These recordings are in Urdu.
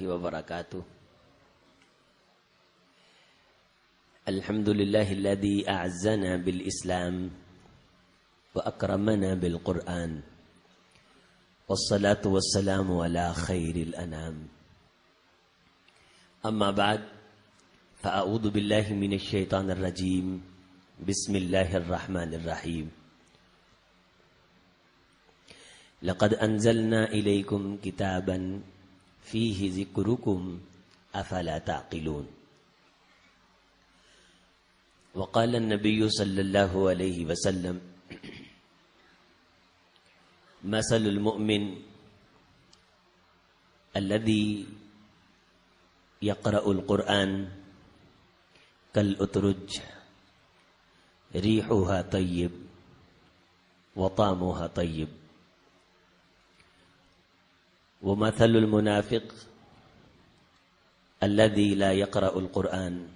وبركاته. الحمد لله الذي أعزنا بالإسلام وأكرمنا بالقرآن، والصلاة والسلام على خير الأنام. أما بعد، فأعوذ بالله من الشيطان الرجيم. بسم الله الرحمن الرحيم. لقد أنزلنا إليكم كتابا فيه ذكركم أفلا تعقلون. وقال النبي صلى الله عليه وسلم: مثل المؤمن الذي يقرأ القرآن كالأترج ريحها طيب وطعمها طيب، ومثل المنافق الذي لا يقرأ القرآن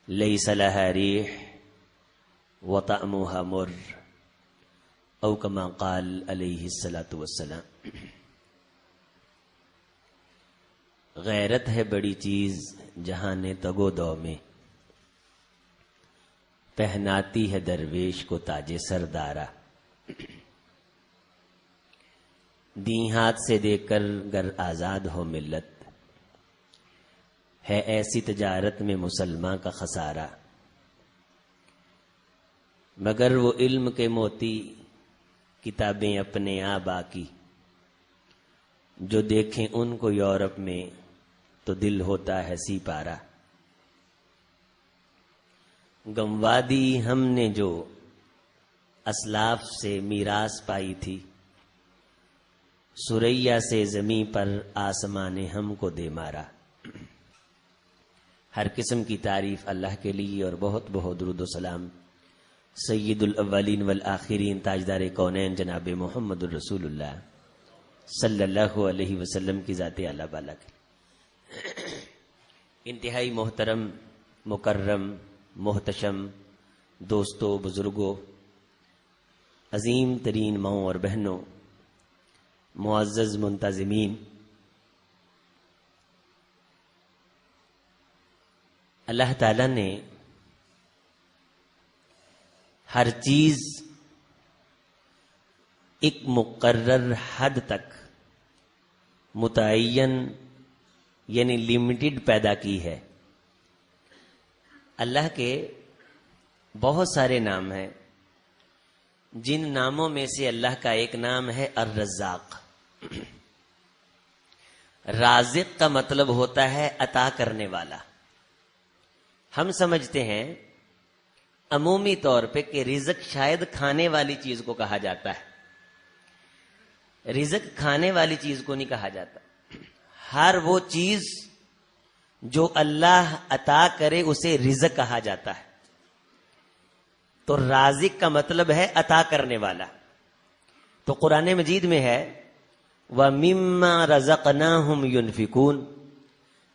ليس لها ريح وطعمها مر، او كما قال علیہ الصلاۃ والسلام. غیرت ہے بڑی چیز جہان تگو دو میں، پہناتی ہے درویش کو تاج سردارا. دیں ہاتھ سے دے کر گر آزاد ہو ملت، ہے ایسی تجارت میں مسلمان کا خسارہ. مگر وہ علم کے موتی کتابیں اپنے آبا کی، جو دیکھیں ان کو یورپ میں تو دل ہوتا ہے سی پارا. گنوا دی ہم نے جو اسلاف سے میراث پائی تھی، سریا سے زمین پر آسمان نے ہم کو دے مارا. ہر قسم کی تعریف اللہ کے لیے، اور بہت بہت درود و سلام سید الاولین والآخرین تاجدار کونین جناب محمد الرسول اللہ صلی اللہ علیہ وسلم کی ذات اعلیٰ بالا کی. انتہائی محترم، مکرم، محتشم دوستوں، بزرگوں، عظیم ترین ماؤں اور بہنوں، معزز منتظمین، اللہ تعالیٰ نے ہر چیز ایک مقرر حد تک متعین یعنی لمیٹڈ پیدا کی ہے. اللہ کے بہت سارے نام ہیں، جن ناموں میں سے اللہ کا ایک نام ہے الرزاق. رازق کا مطلب ہوتا ہے عطا کرنے والا. ہم سمجھتے ہیں عمومی طور پہ کہ رزق شاید کھانے والی چیز کو کہا جاتا ہے. رزق کھانے والی چیز کو نہیں کہا جاتا. ہر وہ چیز جو اللہ عطا کرے اسے رزق کہا جاتا ہے. تو رازق کا مطلب ہے عطا کرنے والا. تو قرآن مجید میں ہے وَمِمَّا رَزَقْنَاهُمْ يُنْفِقُونَ.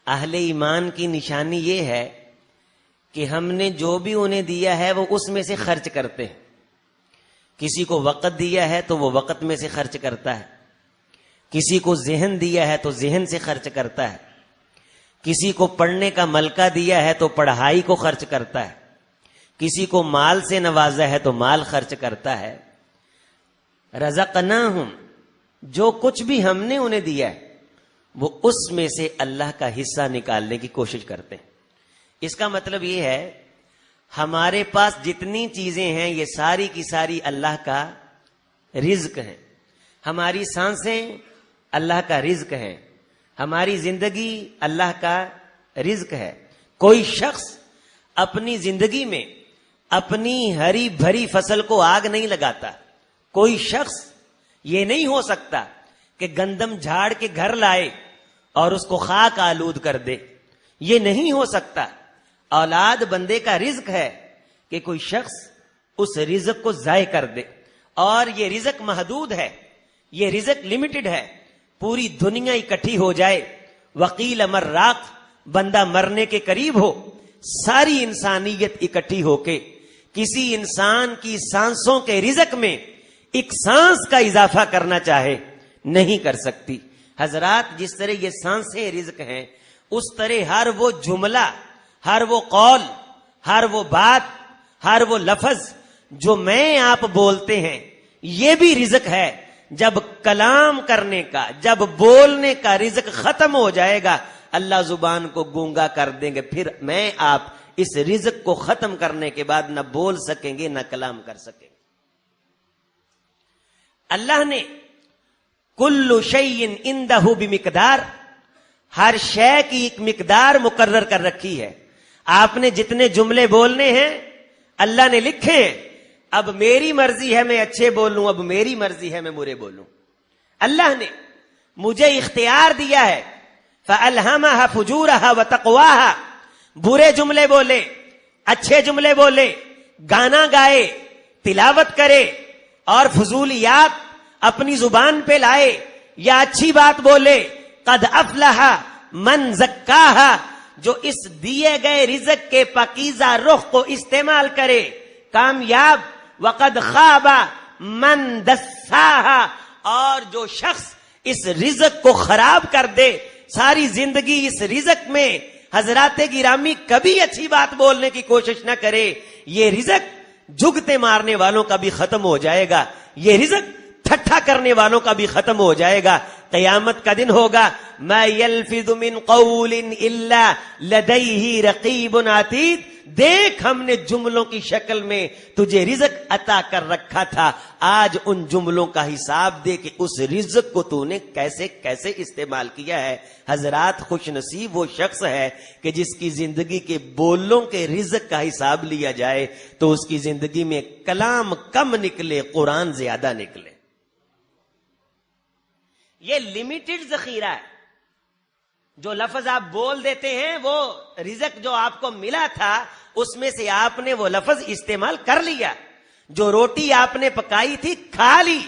اہل ایمان کی نشانی یہ ہے کہ ہم نے جو بھی انہیں دیا ہے وہ اس میں سے خرچ کرتے ہیں. کسی کو وقت دیا ہے تو وہ وقت میں سے خرچ کرتا ہے، کسی کو ذہن دیا ہے تو ذہن سے خرچ کرتا ہے، کسی کو پڑھنے کا ملکہ دیا ہے تو پڑھائی کو خرچ کرتا ہے، کسی کو مال سے نوازا ہے تو مال خرچ کرتا ہے. رزقناہم، جو کچھ بھی ہم نے انہیں دیا ہے وہ اس میں سے اللہ کا حصہ نکالنے کی کوشش کرتے ہیں. اس کا مطلب یہ ہے ہمارے پاس جتنی چیزیں ہیں یہ ساری کی ساری اللہ کا رزق ہیں. ہماری سانسیں اللہ کا رزق ہیں، ہماری زندگی اللہ کا رزق ہے. کوئی شخص اپنی زندگی میں اپنی ہری بھری فصل کو آگ نہیں لگاتا. کوئی شخص یہ نہیں ہو سکتا کہ گندم جھاڑ کے گھر لائے اور اس کو خاک آلود کر دے. یہ نہیں ہو سکتا. اولاد بندے کا رزق ہے کہ کوئی شخص اس رزق کو ضائع کر دے. اور یہ رزق محدود ہے، یہ رزق لمیٹڈ ہے. پوری دنیا اکٹھی ہو جائے، وقیل مراق، بندہ مرنے کے قریب ہو، ساری انسانیت اکٹھی ہو کے کسی انسان کی سانسوں کے رزق میں ایک سانس کا اضافہ کرنا چاہے نہیں کر سکتی. حضرات جس طرح یہ سانسیں رزق ہیں، اس طرح ہر وہ جملہ، ہر وہ قول، ہر وہ بات، ہر وہ لفظ جو میں آپ بولتے ہیں یہ بھی رزق ہے. جب کلام کرنے کا، جب بولنے کا رزق ختم ہو جائے گا، اللہ زبان کو گونگا کر دیں گے، پھر میں آپ اس رزق کو ختم کرنے کے بعد نہ بول سکیں گے نہ کلام کر سکیں گے. اللہ نے کل شیء عندہ بمقدار، ہر شے کی ایک مقدار مقرر کر رکھی ہے. آپ نے جتنے جملے بولنے ہیں اللہ نے لکھے ہیں. اب میری مرضی ہے میں اچھے بولوں، اب میری مرضی ہے میں برے بولوں. اللہ نے مجھے اختیار دیا ہے. فَأَلْهَمَهَا فُجُورَهَا وَتَقْوَاهَا، برے جملے بولے، اچھے جملے بولے، گانا گائے، تلاوت کرے اور فضولیات اپنی زبان پہ لائے یا اچھی بات بولے. قد افلح من زکاہا، جو اس دیے گئے رزق کے پاکیزہ رخ کو استعمال کرے کامیاب. وقد خاب من دساہا، اور جو شخص اس رزق کو خراب کر دے، ساری زندگی اس رزق میں حضرات گرامی کبھی اچھی بات بولنے کی کوشش نہ کرے، یہ رزق جھگتے مارنے والوں کا بھی ختم ہو جائے گا، یہ رزق ٹھٹھا کرنے والوں کا بھی ختم ہو جائے گا. قیامت کا دن ہوگا ما یلفظ من قول الا لدیہ رقیب عتید. دیکھ ہم نے جملوں کی شکل میں تجھے رزق عطا کر رکھا تھا، آج ان جملوں کا حساب دے کہ اس رزق کو تو نے کیسے کیسے استعمال کیا ہے. حضرات خوش نصیب وہ شخص ہے کہ جس کی زندگی کے بولوں کے رزق کا حساب لیا جائے تو اس کی زندگی میں کلام کم نکلے، قرآن زیادہ نکلے. یہ لمیٹڈ ذخیرہ ہے. جو لفظ آپ بول دیتے ہیں وہ رزق جو آپ کو ملا تھا اس میں سے آپ نے وہ لفظ استعمال کر لیا. جو روٹی آپ نے پکائی تھی کھا لی،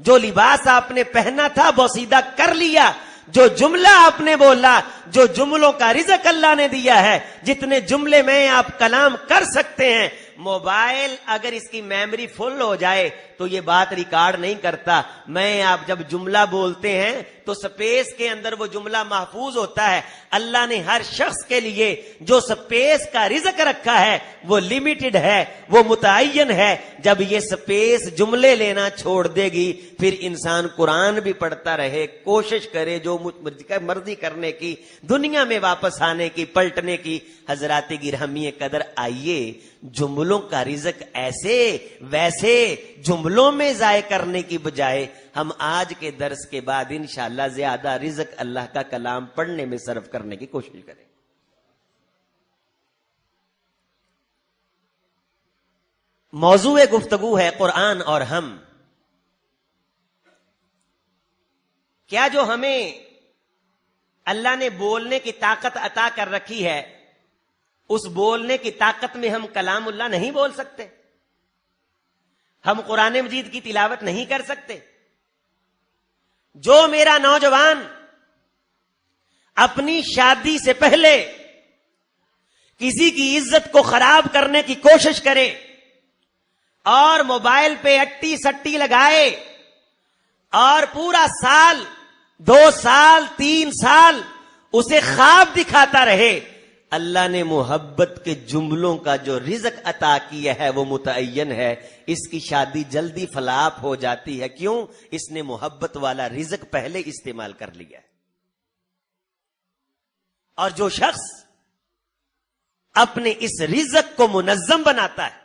جو لباس آپ نے پہنا تھا بوسیدہ کر لیا، جو جملہ آپ نے بولا، جو جملوں کا رزق اللہ نے دیا ہے، جتنے جملے میں آپ کلام کر سکتے ہیں. موبائل اگر اس کی میموری فل ہو جائے تو یہ بات ریکارڈ نہیں کرتا. میں آپ جب جملہ بولتے ہیں تو سپیس کے اندر وہ جملہ محفوظ ہوتا ہے. اللہ نے ہر شخص کے لیے جو سپیس کا رزق رکھا ہے وہ لمیٹڈ ہے، وہ متعین ہے. جب یہ سپیس جملے لینا چھوڑ دے گی پھر انسان قرآن بھی پڑھتا رہے، کوشش کرے جو مرضی کرنے کی، دنیا میں واپس آنے کی، پلٹنے کی. حضرات گرامی قدر، آئیے جملوں کا رزق ایسے ویسے جملوں میں ضائع کرنے کی بجائے ہم آج کے درس کے بعد انشاءاللہ زیادہ رزق اللہ کا کلام پڑھنے میں صرف کرنے کی کوشش کریں. موضوع گفتگو ہے قرآن اور ہم. کیا جو ہمیں اللہ نے بولنے کی طاقت عطا کر رکھی ہے اس بولنے کی طاقت میں ہم کلام اللہ نہیں بول سکتے؟ ہم قرآن مجید کی تلاوت نہیں کر سکتے؟ جو میرا نوجوان اپنی شادی سے پہلے کسی کی عزت کو خراب کرنے کی کوشش کرے اور موبائل پہ اٹی سٹی لگائے اور پورا سال، 2 سال، 3 سال اسے خواب دکھاتا رہے، اللہ نے محبت کے جملوں کا جو رزق عطا کیا ہے وہ متعین ہے. اس کی شادی جلدی فلاپ ہو جاتی ہے. کیوں؟ اس نے محبت والا رزق پہلے استعمال کر لیا ہے. اور جو شخص اپنے اس رزق کو منظم بناتا ہے،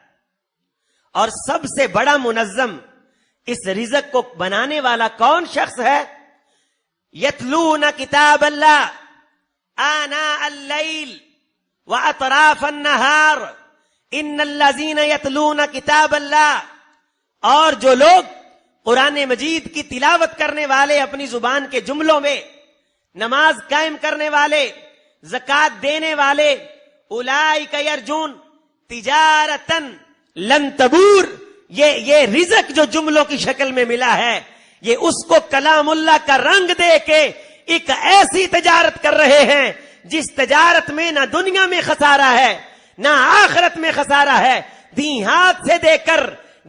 اور سب سے بڑا منظم اس رزق کو بنانے والا کون شخص ہے؟ یتلون کتاب اللہ آناء اللیل وَأَطْرَافَ النَّهَارِ إِنَّ الَّذِينَ يَتْلُونَ كِتَابَ اللَّهِ، اور جو لوگ قرآن مجید کی تلاوت کرنے والے، اپنی زبان کے جملوں میں نماز قائم کرنے والے، زکوٰۃ دینے والے، اولئک یرجون تجارتاً لن تبور، یہ رزق جو جملوں کی شکل میں ملا ہے یہ اس کو کلام اللہ کا رنگ دے کے ایک ایسی تجارت کر رہے ہیں جس تجارت میں نہ دنیا میں خسارہ ہے نہ آخرت میں خسارہ ہے. دیں ہاتھ سے دے کر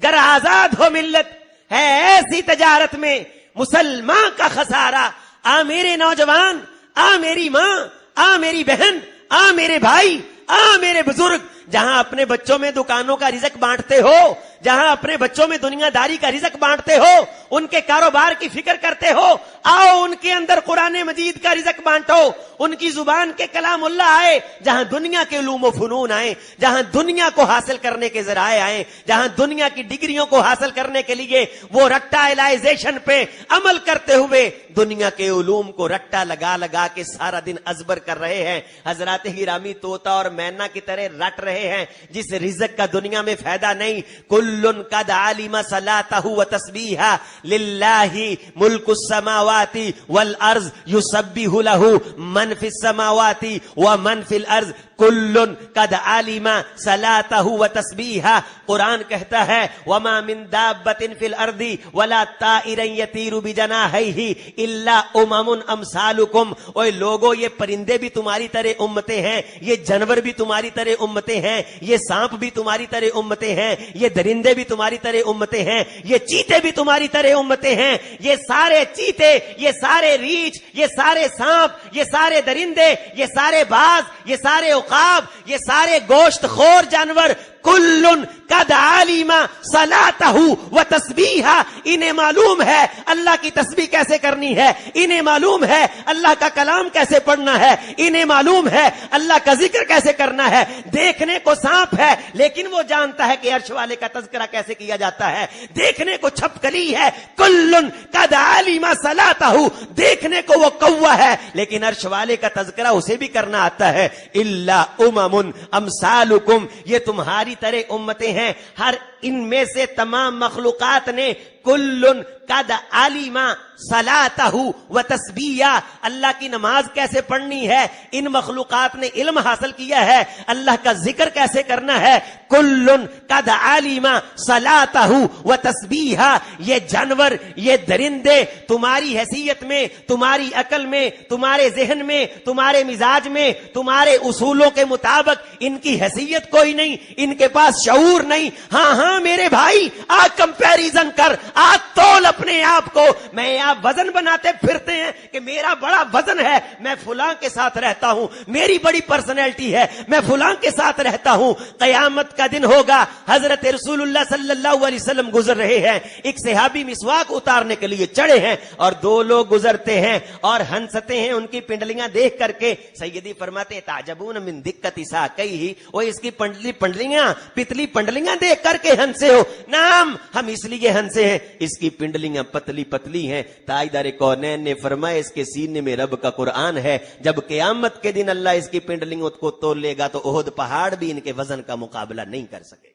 گر آزاد ہو ملت ہے، ایسی تجارت میں مسلمان کا خسارہ آ میرے نوجوان، آ میری ماں، آ میری بہن، آ میرے بھائی، آ میرے بزرگ، جہاں اپنے بچوں میں دکانوں کا رزق بانٹتے ہو، جہاں اپنے بچوں میں دنیا داری کا رزق بانٹتے ہو، ان کے کاروبار کی فکر کرتے ہو، آؤ ان کے اندر قرآن مجید کا رزق بانٹو، ان کی زبان کے کلام اللہ آئے، جہاں دنیا کے علوم و فنون آئے، جہاں دنیا کو حاصل کرنے کے ذرائع آئے، جہاں دنیا کی ڈگریوں کو حاصل کرنے کے لیے وہ رٹائلائزیشن پہ عمل کرتے ہوئے دنیا کے علوم کو رٹا لگا لگا کے سارا دن ازبر کر رہے ہیں، حضرات گرامی طوطا اور مینا کی طرح رٹ رہے ہیں، جس رزق کا دنیا میں فائدہ نہیں۔ کلن قد علم صلاتہ و تسبیحہ للہ ملک السماوات والارض یسبح لہ من فی السماوات ومن فی الارض کلن قد علم صلاتہ و تسبیحہ۔ قرآن کہتا ہے وما من دابۃ فی الارض ولا طائر یطیر بجناحیہ الا امم امثالکم۔ اوے لوگو، یہ پرندے بھی تمہاری طرح امتیں ہیں، یہ جانور بھی تمہاری طرح امتیں ہیں، یہ سانپ بھی تمہاری طرح امتیں ہیں، یہ درندے بھی تمہاری طرح امتیں ہیں، یہ چیتے بھی تمہاری طرح امتیں ہیں۔ یہ سارے چیتے، یہ سارے ریچھ، یہ سارے سانپ، یہ سارے درندے، یہ سارے باز، یہ سارے عقاب، یہ سارے گوشت خور جانور، کلن قد علم صلاتہ و تسبیحہ۔ انہیں معلوم ہے اللہ کی تسبیح کیسے کرنی ہے، انہیں معلوم ہے اللہ کا کلام کیسے پڑھنا ہے، انہیں معلوم ہے اللہ کا ذکر کیسے کرنا ہے۔ دیکھنے کو سانپ ہے لیکن وہ جانتا ہے کہ عرش والے کا تذکرہ کیسے کیا جاتا ہے۔ دیکھنے کو چھپکلی ہے، کلن قد علم صلاتہ، دیکھنے کو وہ کوا ہے لیکن عرش والے کا تذکرہ اسے بھی کرنا آتا ہے۔ الا امم امثالکم، یہ تمہاری طرح امتیں ہیں۔ ہر ان میں سے تمام مخلوقات نے کلن قد علم صلاتہ و تسبیحہ، اللہ کی نماز کیسے پڑھنی ہے ان مخلوقات نے علم حاصل کیا ہے، اللہ کا ذکر کیسے کرنا ہے۔ کلن قد علم صلاتہ و تسبیحہ، یہ جانور، یہ درندے تمہاری حیثیت میں، تمہاری عقل میں، تمہارے ذہن میں، تمہارے مزاج میں، تمہارے اصولوں کے مطابق ان کی حیثیت کوئی نہیں، ان کے پاس شعور نہیں۔ ہاں ہاں میرے بھائی، آج کمپیریزن کر، آج تول اپنے آپ کو۔ میں آپ وزن بناتے پھرتے ہیں کہ میرا بڑا وزن ہے، میں فلاں کے ساتھ رہتا ہوں، میری بڑی پرسنالٹی ہے، میں فلاں کے ساتھ رہتا ہوں۔ قیامت کا دن ہوگا، حضرت رسول اللہ صلی اللہ علیہ وسلم گزر رہے ہیں، ایک صحابی مسواک اتارنے کے لیے چڑھے ہیں اور دو لوگ گزرتے ہیں اور ہنستے ہیں ان کی پنڈلیاں دیکھ کر کے۔ سیدی فرماتے تعجبون من دقت ساقیہ، وہ اس کی پنڈلیاں پتلی پنڈلیاں دیکھ کر کے ہنسے ہو؟ نام، ہم اس لیے ہنسے ہیں، اس کی پنڈلیاں پتلی پتلی ہیں۔ تاجدار کونین نے فرمایا اس کے سینے میں رب کا قرآن ہے، جب قیامت کے دن اللہ اس کی پنڈلیوں کو تول لے گا تو احد پہاڑ بھی ان کے وزن کا مقابلہ نہیں کر سکے۔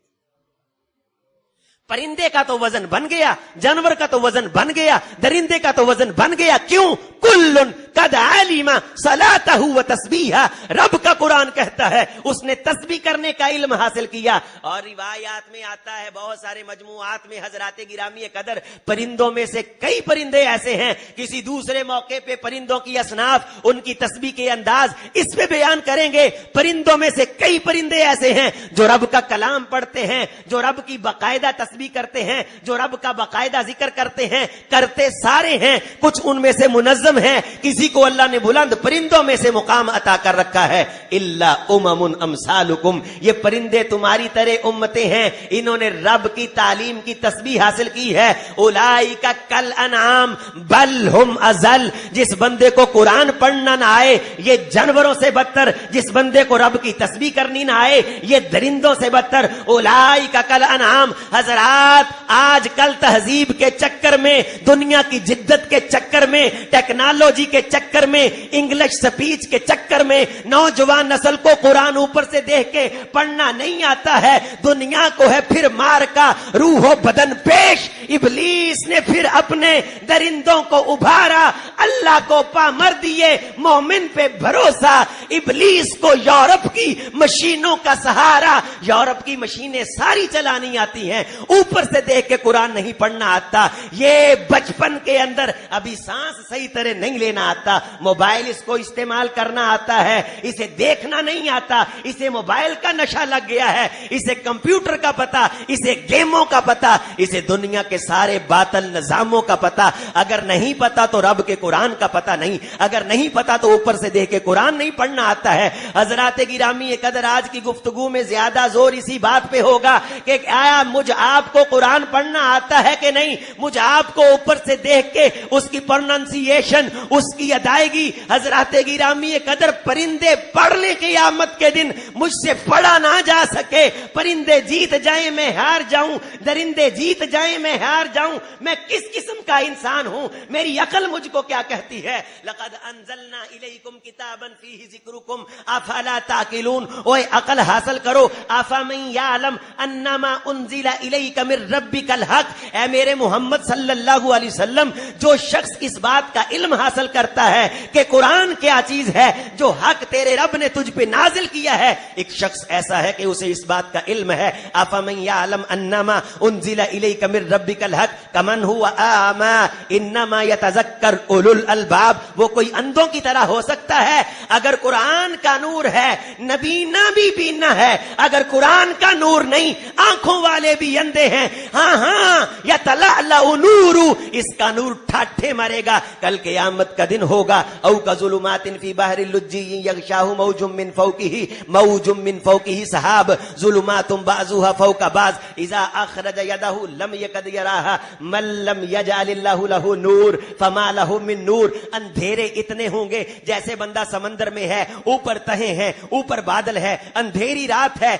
پرندے کا تو وزن بن گیا، جانور کا تو وزن بن گیا، درندے کا تو وزن بن گیا۔ کیوں؟ کلن قد علم صلاتہ و تسبیحہ، رب کا قرآن کہتا ہے اس نے تسبیح کرنے کا علم حاصل کیا۔ اور روایات میں آتا ہے، بہت سارے مجموعات میں حضرات گرامی قدر پرندوں میں سے کئی پرندے ایسے ہیں، کسی دوسرے موقع پہ پرندوں کی اصناف، ان کی تسبیح کے انداز اس پہ بیان کریں گے۔ پرندوں میں سے کئی پرندے ایسے ہیں جو رب کا کلام پڑھتے ہیں، جو رب کی باقاعدہ تسبیح کرتے ہیں، جو رب کا باقاعدہ ذکر کرتے ہیں، کرتے سارے ہیں۔ کچھ ان میں سے منظم ہیں، کسی کو اللہ نے بلند پرندوں میں سے مقام عطا کر رکھا ہے۔ الا امم امثالکم، یہ پرندے تمہاری طرح امتیں ہیں، انہوں نے رب کی تعلیم کی تسبیح حاصل کی ہے۔ اولئک کالانعام بل ہم اضل، جس بندے کو قرآن پڑھنا نہ آئے یہ جانوروں سے بدتر، جس بندے کو رب کی تسبیح کرنی نہ آئے یہ درندوں سے بدتر۔ اولئک کالانعام، حضرات آج کل تہذیب کے چکر میں، دنیا کی جدت کے چکر میں، ٹیکنالوجی کے چکر میں، انگلش سپیچ کے چکر میں نوجوان نسل کو قرآن اوپر سے دیکھ کے پڑھنا نہیں آتا ہے۔ دنیا کو ہے پھر مار کا روح و بدن پیش، ابلیس نے پھر اپنے درندوں کو ابھارا، اللہ کو پامر دیے، مومن پہ بھروسہ۔ ابلیس کو یورپ کی مشینوں کا سہارا، یورپ کی مشینیں ساری چلانی آتی ہیں، اوپر سے دیکھ کے قرآن نہیں پڑھنا آتا۔ یہ بچپن کے اندر ابھی سانس صحیح طرح نہیں لینا آتا، موبائل اس کو استعمال کرنا آتا ہے، اسے دیکھنا نہیں آتا، اسے موبائل کا نشہ لگ گیا ہے، اسے کمپیوٹر کا پتا، اسے گیموں کا پتا، اسے دنیا کے سارے باطل نظاموں کا پتا. اگر نہیں پتا تو رب کے قرآن کا پتا نہیں، اگر نہیں پتا تو اوپر سے دیکھ کے قرآن نہیں پڑھنا آتا ہے. حضرات گرامی قدر، آج کی گفتگو میں زیادہ زور اسی بات پہ ہوگا کہ آیا مجھ آپ کو قرآن پڑھنا آتا ہے کہ نہیں. مجھ آپ کو اوپر سے دیکھ کے اس کی پروننسیشن، اس کی ادائیگی، حضرات گرامی قدر پرندے پڑھ لیں قیامت کے دن مجھ سے پڑھا نہ جا سکے. پرندے جیت جائیں میں ہار جاؤں، درندے جیت جائیں میں ہار جاؤں. میں کس قسم کا انسان ہوں؟ میری عقل مجھ کو کیا کہتی ہے؟ لقد انزلنا الیکم کتابا فیہ ذکرکم افلا تعقلون. اوے عقل حاصل کرو. افمن یعلم انما انزل الیک من ربک الحق. اے میرے محمد صلی اللہ علیہ وسلم، جو شخص اس بات کا علم حاصل کرتا ہے کہ قرآن کیا چیز ہے، جو حق تیرے رب نے تجھ پہ نازل کیا ہے، ایک شخص ایسا ہے کہ اسے اس بات کا علم ہے. افمن یعلم انما انزل الیک من ربک الحق کمن هو اعمی انما یتذکر اولو الالباب. وہ کوئی اندھوں کی طرح ہو سکتا ہے؟ اگر قرآن کا نور ہے، نبینا بھی بینا ہے. اگر قرآن کا نور نہیں، آنکھوں والے بھی اندھے ہیں. ہاں یتلألأ نور، اس کا نور ٹھاٹھے مرے گا. کل قیامت کا دن ہوگا. او کظلمات فی بحر اللجی یغشاہ موج من فوقہ سحاب ظلمات بعضها فوق بعض اذا اخرج یدہ لم یکد یراها من لم یجعل اللہ له نور فما له من نور. اندھیرے اتنے ہوں گے جیسے بندہ سمندر میں ہے، اوپر تہیں ہیں، اوپر بادل ہے، اندھیری رات ہے.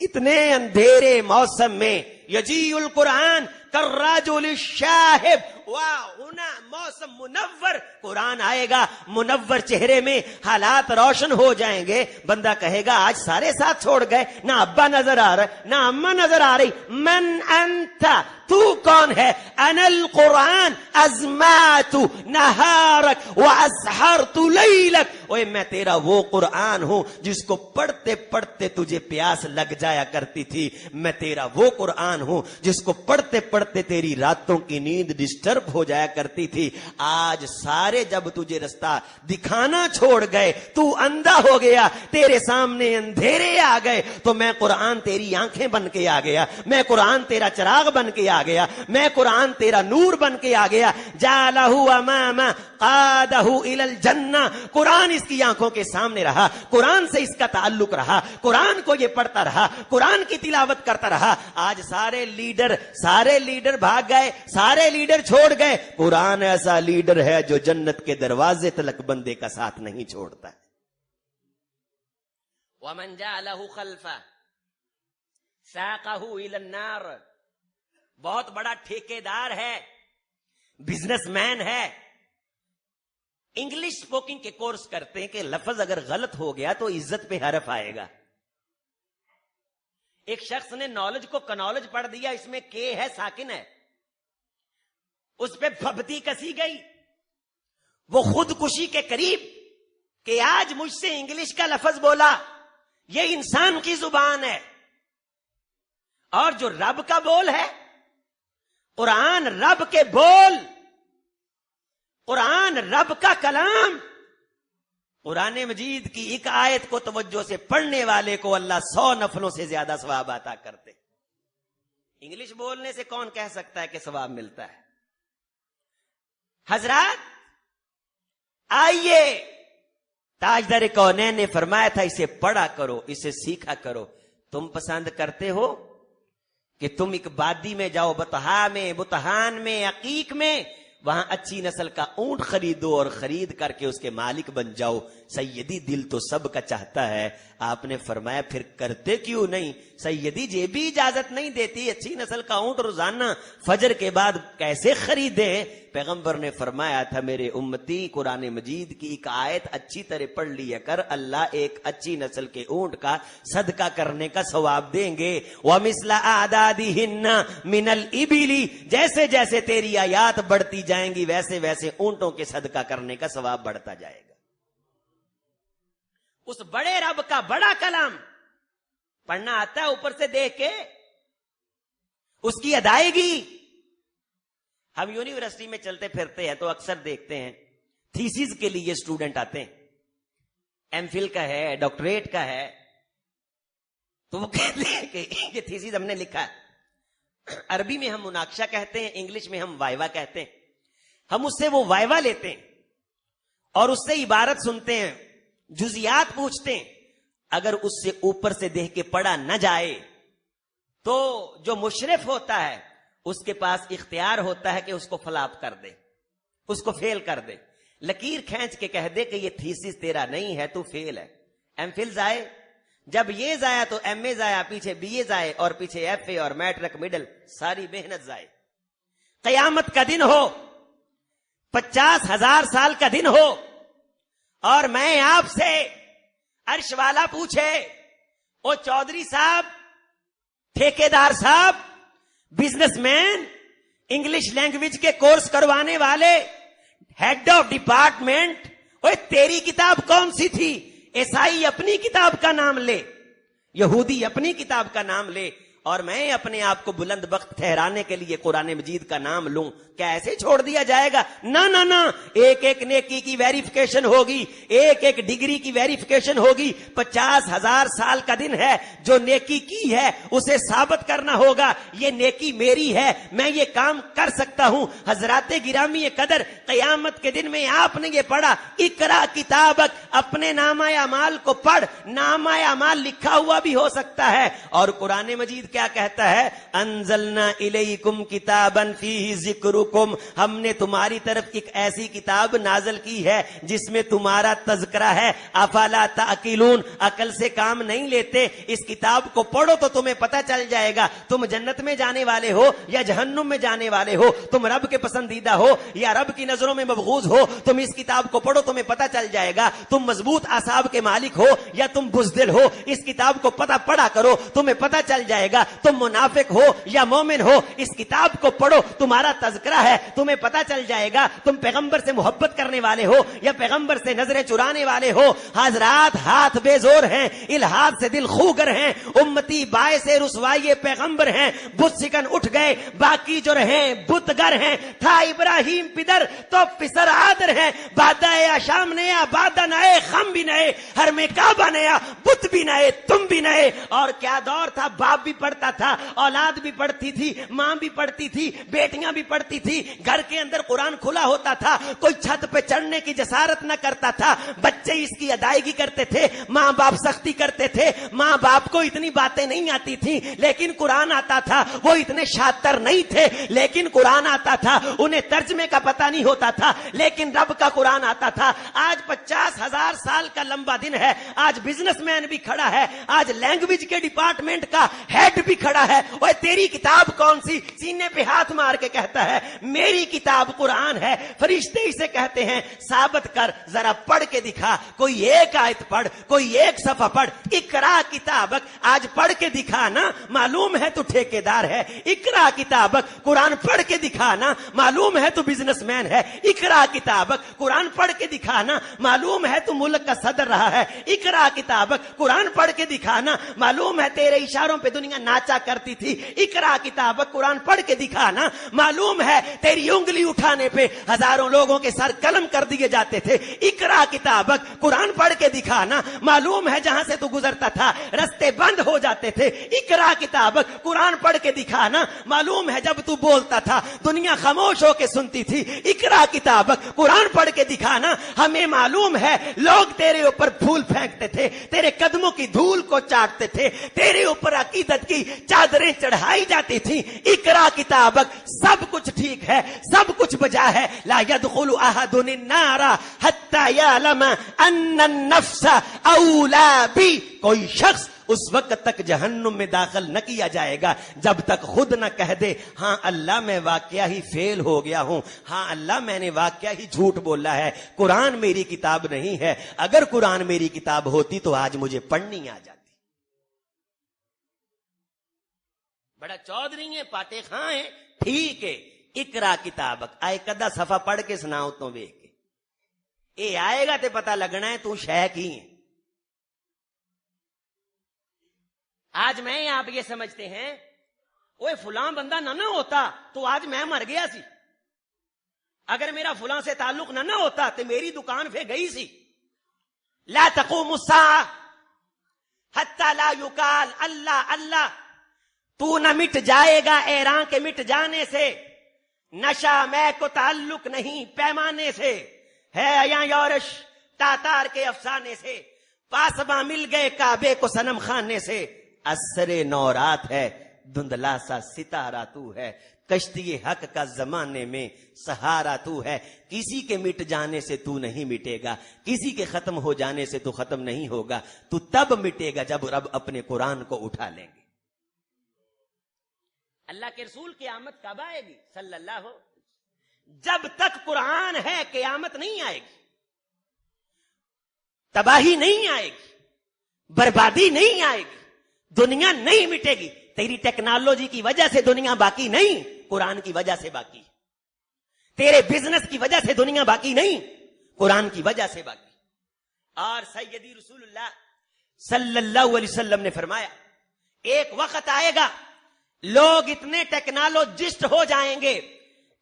اتنے اندھیرے موسم میں یجیء القرآن کالرجل الشاہب. ہونا موسم منور، قرآن آئے گا منور چہرے میں، حالات روشن ہو جائیں گے. بندہ کہے گا آج سارے ساتھ چھوڑ گئے، نہ ابا نظر آ رہا ہے، نہ اماں نظر آ رہی. من انت، تو کون ہے؟ انا القرآن ازمات نہارک واسحرت لیلک. اوے میں تیرا وہ قرآن ہوں جس کو پڑھتے پڑھتے تجھے پیاس لگ جایا کرتی تھی. میں تیرا وہ قرآن ہوں جس کو پڑھتے پڑھتے تیری راتوں کی نیند ڈسٹرب ہو جایا کرتی تھی. آج سارے جب تجھے رستہ دکھانا چھوڑ گئے، تو اندھا ہو گیا، تیرے سامنے اندھیرے آ گئے، تو میں قرآن تیری آنکھیں بن کے آ گیا، میں قرآن تیرا چراغ بن کے آ گیا، میں قرآن تیرا نور بن کے آ گیا. جعلہ امامہ قادہ الی الجنہ. قرآن اس کی آنکھوں کے سامنے رہا، قرآن سے اس کا تعلق رہا، قرآن کو یہ پڑھتا رہا، قرآن کی تلاوت کرتا رہا. آج سارے لیڈر بھاگ گئے، سارے لیڈر چھوڑ گئے. قرآن ایسا لیڈر ہے جو جنت کے دروازے تلک بندے کا ساتھ نہیں چھوڑتا ہے. ومن جعلہ خلفہ ساقہ الی النار. بہت بڑا ٹھیکیدار ہے، بزنس مین ہے، انگلش اسپوکنگ کے کورس کرتے ہیں کہ لفظ اگر غلط ہو گیا تو عزت پہ حرف آئے گا. ایک شخص نے نالج کو کنالج پڑھ دیا، اس میں کے ہے ساکن ہے، اس پہ پھبتی کسی گئی. وہ خودکشی کے قریب کہ آج مجھ سے انگلش کا لفظ بولا. یہ انسان کی زبان ہے، اور جو رب کا بول ہے، قرآن رب کے بول، قرآن رب کا کلام. قرآن مجید کی ایک آیت کو توجہ سے پڑھنے والے کو اللہ 100 نفلوں سے زیادہ ثواب عطا کرتے. انگلش بولنے سے کون کہہ سکتا ہے کہ ثواب ملتا ہے؟ حضرات آئیے، تاجدار کونین نے فرمایا تھا اسے پڑھا کرو، اسے سیکھا کرو. تم پسند کرتے ہو کہ تم ایک وادی میں جاؤ، بطحان میں عقیق میں، وہاں اچھی نسل کا اونٹ خریدو اور خرید کر کے اس کے مالک بن جاؤ. سیدی دل تو سب کا چاہتا ہے. آپ نے فرمایا پھر کرتے کیوں نہیں؟ سیدی جی بھی اجازت نہیں دیتی، اچھی نسل کا اونٹ روزانہ فجر کے بعد کیسے خریدے؟ پیغمبر نے فرمایا تھا میرے امتی قرآن مجید کی ایک آیت اچھی طرح پڑھ لیا کر، اللہ ایک اچھی نسل کے اونٹ کا صدقہ کرنے کا ثواب دیں گے. وَمِثْلَ أَعْدَادِهِنَّ مِنَ الْإِبِلِ. جیسے جیسے تیری آیات بڑھتی جائیں گی ویسے ویسے اونٹوں کے صدقہ کرنے کا ثواب بڑھتا جائے گا. اس بڑے رب کا بڑا کلام پڑھنا آتا ہے اوپر سے دیکھ کے، اس کی ادائیگی. ہم یونیورسٹی میں چلتے پھرتے ہیں تو اکثر دیکھتے ہیں تھیسز کے لیے اسٹوڈنٹ آتے ہیں، ایم فل کا ہے، ڈاکٹریٹ کا ہے، تو وہ کہتے ہیں کہ یہ تھیسز ہم نے لکھا ہے۔ عربی میں ہم مناقشہ کہتے ہیں، انگلش میں ہم وائوا کہتے ہیں۔ ہم اس سے وہ وائوا لیتے ہیں اور اس سے عبارت سنتے ہیں، جزیات پوچھتے ہیں۔ اگر اس سے اوپر سے دیکھ کے پڑھا نہ جائے تو جو مشرف ہوتا ہے اس کے پاس اختیار ہوتا ہے کہ اس کو فلاپ کر دے، اس کو فیل کر دے، لکیر کھینچ کے کہہ دے کہ یہ تھیسس تیرا نہیں ہے، تو فیل ہے۔ ایم فل ضائع، جب یہ ضائع تو ایم اے ضائع، پیچھے بی اے ضائع، اور پیچھے ایف اے اور میٹرک مڈل، ساری محنت ضائع۔ قیامت کا دن ہو، 50,000 سال کا دن ہو، اور میں آپ سے عرش والا پوچھے، او چودھری صاحب، ٹھیکیدار صاحب، بزنس مین، انگلش لینگویج کے کورس کروانے والے، ہیڈ آف ڈپارٹمنٹ، اوے تیری کتاب کون سی تھی؟ عیسائی اپنی کتاب کا نام لے، یہودی اپنی کتاب کا نام لے، اور میں اپنے آپ کو بلند بخت ٹھہرانے کے لیے قرآن مجید کا نام لوں، کیا ایسے چھوڑ دیا جائے گا؟ نہ نہ نہ، ایک ایک نیکی کی ویریفیکیشن ہوگی، ایک ایک ڈگری کی ویریفیکیشن ہوگی۔ 50,000 سال کا دن ہے، جو نیکی کی ہے اسے ثابت کرنا ہوگا، یہ نیکی میری ہے، میں یہ کام کر سکتا ہوں۔ حضرات گرامی قدر، قیامت کے دن میں آپ نے یہ پڑھا، اقرا کتابک، اپنے نامہ اعمال کو پڑھ، نامہ اعمال لکھا ہوا بھی ہو سکتا ہے۔ اور قرآن مجید کیا کہتا ہے؟ انزلنا الیکم کتابا فیہ ذکرکم، ہم نے تمہاری طرف ایک ایسی کتاب نازل کی ہے جس میں تمہارا تذکرہ ہے۔ افلا تعقلون، عقل سے کام نہیں لیتے؟ اس کتاب کو پڑھو تو تمہیں پتہ چل جائے گا تم جنت میں جانے والے ہو یا جہنم میں جانے والے ہو، تم رب کے پسندیدہ ہو یا رب کی نظروں میں مبغوض ہو۔ تم اس کتاب کو پڑھو، تمہیں پتہ چل جائے گا تم مضبوط اعصاب کے مالک ہو یا تم بزدل ہو۔ اس کتاب کو پڑھا کرو، تمہیں پتہ چل جائے گا تم منافق ہو یا مومن ہو۔ اس کتاب کو پڑھو، تمہارا تذکرہ ہے، تمہیں پتہ چل جائے گا تم پیغمبر سے محبت کرنے والے ہو یا پیغمبر سے نظریں چرانے والے ہو۔ حضرات ہاتھ بے زور ہیں، الحاد سے دل خوگر ہیں، امتی باعث رسوائی پیغمبر ہیں، بت سکن اٹھ گئے، باقی جو رہیں بت گر ہیں۔ تھا ابراہیم پدر تو پسر آدر ہے، بادہ شام نیا، بادہ نئے، خم بھی نئے، ہر میں کعبہ نیا، بت بھی نئے، تم بھی نئے۔ اور کیا دور تھا، باپ بھی پڑھتا تھا، اولاد بھی پڑھتی تھی، ماں بھی پڑھتی تھی، بیٹیاں بھی پڑھتی تھی، گھر کے اندر قرآن کھلا ہوتا تھا، کوئی چھت پہ چڑھنے کی جسارت نہ کرتا تھا، بچے اس کی ادائیگی کرتے تھے، ماں باپ سختی کرتے تھے، ماں باپ کو اتنی باتیں نہیں آتی تھیں لیکن قرآن آتا تھا، وہ اتنے شاطر نہیں تھے لیکن قرآن آتا تھا، انہیں ترجمے کا پتہ نہیں ہوتا تھا لیکن رب کا قرآن آتا تھا۔ آج 50,000 سال کا لمبا دن ہے، آج بزنس مین بھی کھڑا ہے، آج لینگویج کے ڈپارٹمنٹ کا ہیڈ بھی کھڑا ہے، وہ تیری کتاب کون سی؟ سینے پہ ہاتھ مار کے کہتا ہے میری کتاب قرآن ہے۔ فرشتے اسے کہتے ہیں ثابت کر، ذرا پڑھ کے دکھا، کوئی ایک آیت پڑھ، کوئی ایک صفحہ پڑھ، اقرا کتابک، آج پڑھ کے دکھا نا، معلوم ہے تو ٹھیکیدار ہے، اقرا کتابک، قرآن پڑھ کے دکھا نا، معلوم ہے تو بزنس مین ہے، اقرا کتابک، قرآن پڑھ کے دکھا نا، معلوم ہے تو ملک کا صدر رہا ہے، اقرا کتابک، قرآن پڑھ کے دکھا نا، معلوم ہے تیرے اشاروں پہ دنیا ناچا کرتی تھی، اقرا کتابک، قرآن پڑھ کے دکھا نا، معلوم ہے تیری انگلی اٹھانے پہ ہزاروں لوگوں کے سر قلم کر دیے جاتے تھے، اقرا کتابک، قرآن پڑھ کے دکھا نا، معلوم ہے جہاں سے تو گزرتا تھا رستے بند ہو جاتے تھے، اقرا کتابک، قرآن پڑھ کے دکھا نا، معلوم ہے جب تو بولتا تھا دنیا خاموش ہو کے سنتی تھی، اقرا کتابک، قرآن پڑھ کے دکھا نا، ہمیں معلوم ہے لوگ تیرے اوپر پھول پھینکتے تھے، تیرے قدموں کی دھول کو چاٹتے تھے، تیرے اوپر عقیدت کی چادریں چڑھائی جاتی تھی، اقرا کتابک، سب کچھ ٹھیک ہے، سب کچھ بجا ہے، لا يدخل احد النار حتى يعلم ان النفس اولى بی، کوئی شخص اس وقت تک جہنم میں داخل نہ کیا جائے گا جب تک خود نہ کہہ دے ہاں اللہ میں واقعہ ہی فیل ہو گیا ہوں، ہاں اللہ میں نے واقعہ ہی جھوٹ بولا ہے، قرآن میری کتاب نہیں ہے، اگر قرآن میری کتاب ہوتی تو آج مجھے پڑھنی آ جاتی۔ بڑا چودھری ہے، پاٹے خاں ہے، ٹھیک ہے، اقرا کتابک، آئے کدا صفحہ پڑھ کے سناؤ تو ویکھ کے، اے آئے گا تے پتہ لگنا ہے تو شیخ ہی ہے۔ آج میں آپ یہ سمجھتے ہیں اوے فلاں بندہ نہ ہوتا تو آج میں مر گیا سی، اگر میرا فلاں سے تعلق نہ ہوتا تو میری دکان پہ گئی سی. لا تقوم الساعة حتی لا یقال اللہ اللہ. تو نہ مٹ جائے گا ایران کے مٹ جانے سے. نشہ میں کو تعلق نہیں پیمانے سے ہے یا یورش تاتار کے افسانے سے. پاسباں مل گئے کعبے کو صنم خانے سے. اثر نورات ہے دھندلا سا ستارہ تو ہے. کشتی حق کا زمانے میں سہارا تو ہے. کسی کے مٹ جانے سے تو نہیں مٹے گا, کسی کے ختم ہو جانے سے تو ختم نہیں ہوگا. تو تب مٹے گا جب رب اپنے قرآن کو اٹھا لیں گے. اللہ کے رسول قیامت کب آئے گی صلی اللہ ہو. جب تک قرآن ہے قیامت نہیں آئے گی, تباہی نہیں آئے گی, بربادی نہیں آئے گی, دنیا نہیں مٹے گی. تیری ٹیکنالوجی کی وجہ سے دنیا باقی نہیں, قرآن کی وجہ سے باقی. تیرے بزنس کی وجہ سے دنیا باقی نہیں, قرآن کی وجہ سے باقی. اور سیدی رسول اللہ صلی اللہ علیہ وسلم نے فرمایا ایک وقت آئے گا لوگ اتنے ٹیکنالوجسٹ ہو جائیں گے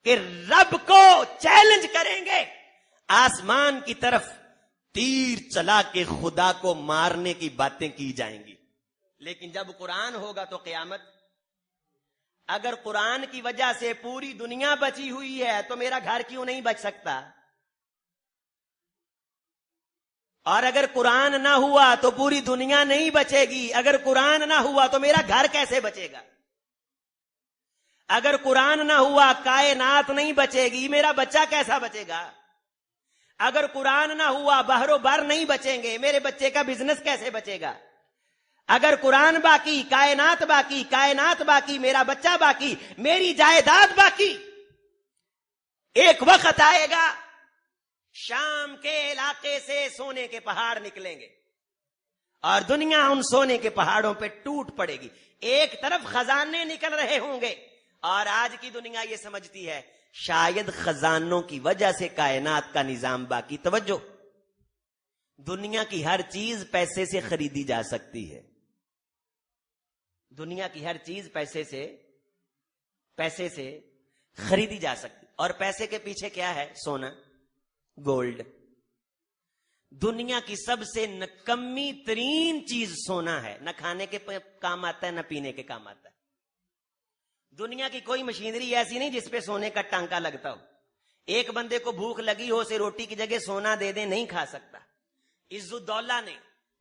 کہ رب کو چیلنج کریں گے, آسمان کی طرف تیر چلا کے خدا کو مارنے کی باتیں کی جائیں گی. لیکن جب قرآن ہوگا تو قیامت. اگر قرآن کی وجہ سے پوری دنیا بچی ہوئی ہے تو میرا گھر کیوں نہیں بچ سکتا؟ اور اگر قرآن نہ ہوا تو پوری دنیا نہیں بچے گی. اگر قرآن نہ ہوا تو میرا گھر کیسے بچے گا؟ اگر قرآن نہ ہوا کائنات نہیں بچے گی, میرا بچہ کیسا بچے گا؟ اگر قرآن نہ ہوا بحر و بر نہیں بچیں گے, میرے بچے کا بزنس کیسے بچے گا؟ اگر قرآن باقی کائنات باقی, کائنات باقی میرا بچہ باقی, میری جائیداد باقی. ایک وقت آئے گا شام کے علاقے سے سونے کے پہاڑ نکلیں گے اور دنیا ان سونے کے پہاڑوں پہ ٹوٹ پڑے گی. ایک طرف خزانے نکل رہے ہوں گے اور آج کی دنیا یہ سمجھتی ہے شاید خزانوں کی وجہ سے کائنات کا نظام باقی. توجہ, دنیا کی ہر چیز پیسے سے خریدی جا سکتی ہے. دنیا کی ہر چیز پیسے سے خریدی جا سکتی. اور پیسے کے پیچھے کیا ہے؟ سونا, گولڈ. دنیا کی سب سے نکمی ترین چیز سونا ہے. نہ کھانے کے کام آتا ہے نہ پینے کے کام آتا ہے. دنیا کی کوئی مشینری ایسی نہیں جس پہ سونے کا ٹانکا لگتا ہو. ایک بندے کو بھوک لگی ہو اسے روٹی کی جگہ سونا دے دیں, نہیں کھا سکتا. عز الدولہ نے